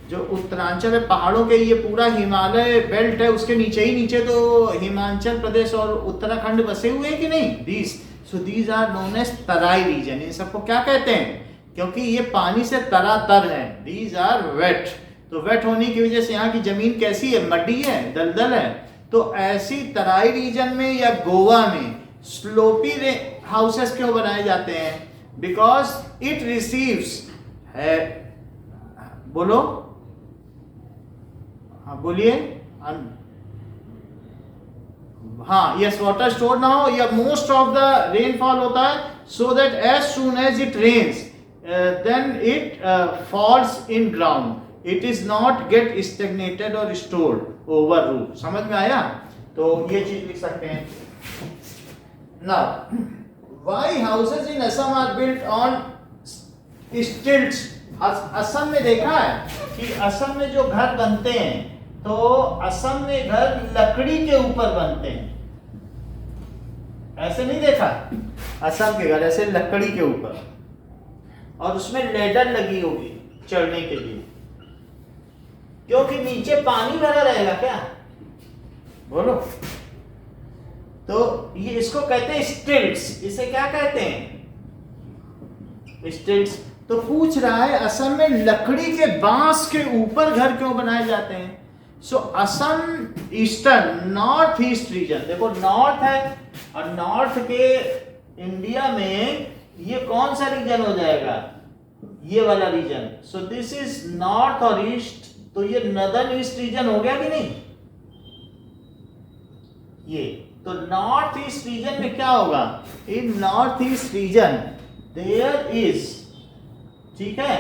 जो उत्तरांचल है, पहाड़ों के, ये पूरा हिमालय बेल्ट है, उसके नीचे ही नीचे तो हिमाचल प्रदेश और उत्तराखंड बसे हुए हैं कि नहीं? These are known as Terai region. इन सबको क्या कहते हैं? क्योंकि ये पानी से तरातर है, दीज आर वेट। तो वेट होने की वजह से यहाँ की जमीन कैसी है? मड्डी है, दलदल है। तो ऐसी तराई रीजन में या गोवा में स्लोपी हाउसेस क्यों बनाए जाते हैं? बिकॉज इट रिसीव्स है, बोलो, हाँ बोलिए। हाँ, यस, वाटर स्टोर ना हो या मोस्ट ऑफ द रेनफॉल होता है, so that as soon as it rains then it falls in ground, it is not get stagnated और स्टोर्ड ओवर रूफ। समझ में आया? तो ये चीज लिख सकते हैं। Now, why houses in Assam are built on stilts? Assam में देखा है कि असम में जो घर बनते हैं, तो असम में घर लकड़ी के ऊपर बनते हैं। ऐसे नहीं देखा? असम के घर ऐसे लकड़ी के ऊपर, और उसमें लेडर लगी होगी चढ़ने के लिए, क्योंकि नीचे पानी भरा रहेगा। क्या बोलो? तो ये इसको कहते हैं स्टिल्ट्स। इसे क्या कहते हैं? स्टिल्ट्स। तो पूछ रहा है असम में लकड़ी के बांस के ऊपर घर क्यों बनाए जाते हैं? So Assam eastern, north east region, देखो नॉर्थ है, और नॉर्थ के इंडिया में ये कौन सा रीजन हो जाएगा? ये वाला region. So this is north और ईस्ट, तो ये नॉर्दर्न ईस्ट रीजन हो गया कि नहीं? ये तो नॉर्थ ईस्ट रीजन में क्या होगा, in north east region there is, ठीक है,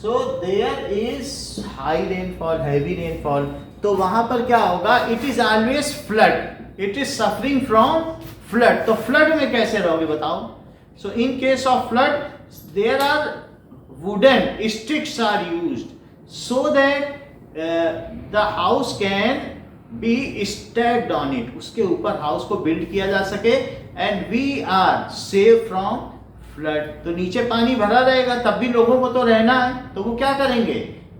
so there is high rainfall, heavy rainfall, तो वहां पर क्या होगा, it is always flood, it is suffering from flood. तो फ्लड में कैसे रहोगे बताओ। So in case of flood there are wooden sticks are used so that the house can be stacked on it, उसके ऊपर हाउस को build किया जा सके, and we are save from flood. तो नीचे पानी भरा रहेगा तब भी लोगों को तो रहना है, तो वो क्या करेंगे,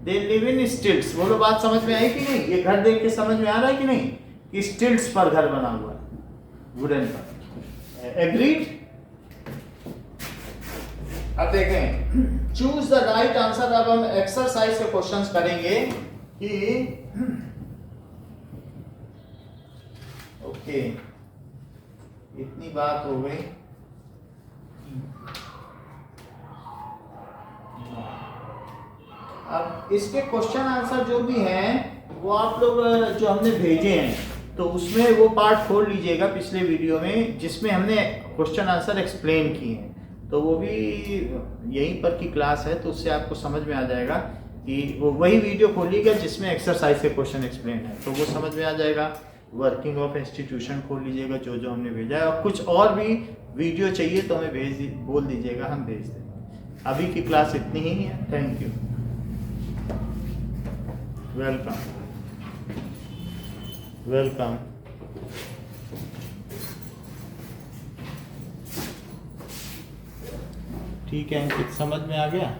दे लिव इन स्टिल्ट्स। बोलो बात समझ में आई कि नहीं, ये घर देख के समझ में आ रहा है कि नहीं, कि स्टिल्ट्स पर घर बना हुआ है, वुडन पर। एग्रीड। अब देखें, चूज द राइट आंसर। अब हम एक्सरसाइज के क्वेश्चंस करेंगे कि ओके, इतनी बात हो गई। अब इसके क्वेश्चन आंसर जो भी हैं वो आप लोग जो हमने भेजे हैं, तो उसमें वो पार्ट खोल लीजिएगा पिछले वीडियो में जिसमें हमने क्वेश्चन आंसर एक्सप्लेन किए हैं, तो वो भी यहीं पर की क्लास है, तो उससे आपको समझ में आ जाएगा कि वो वही वीडियो खोलिएगा जिसमें एक्सरसाइज के क्वेश्चन एक्सप्लेन है, तो वो समझ में आ जाएगा। वर्किंग ऑफ इंस्टीट्यूशन खोल लीजिएगा जो हमने भेजा है, और कुछ और भी वीडियो चाहिए तो हमें बोल दीजिएगा, हम भेज देंगे। अभी की क्लास इतनी ही है। Thank you, welcome welcome. ठीक है, कुछ समझ में आ गया।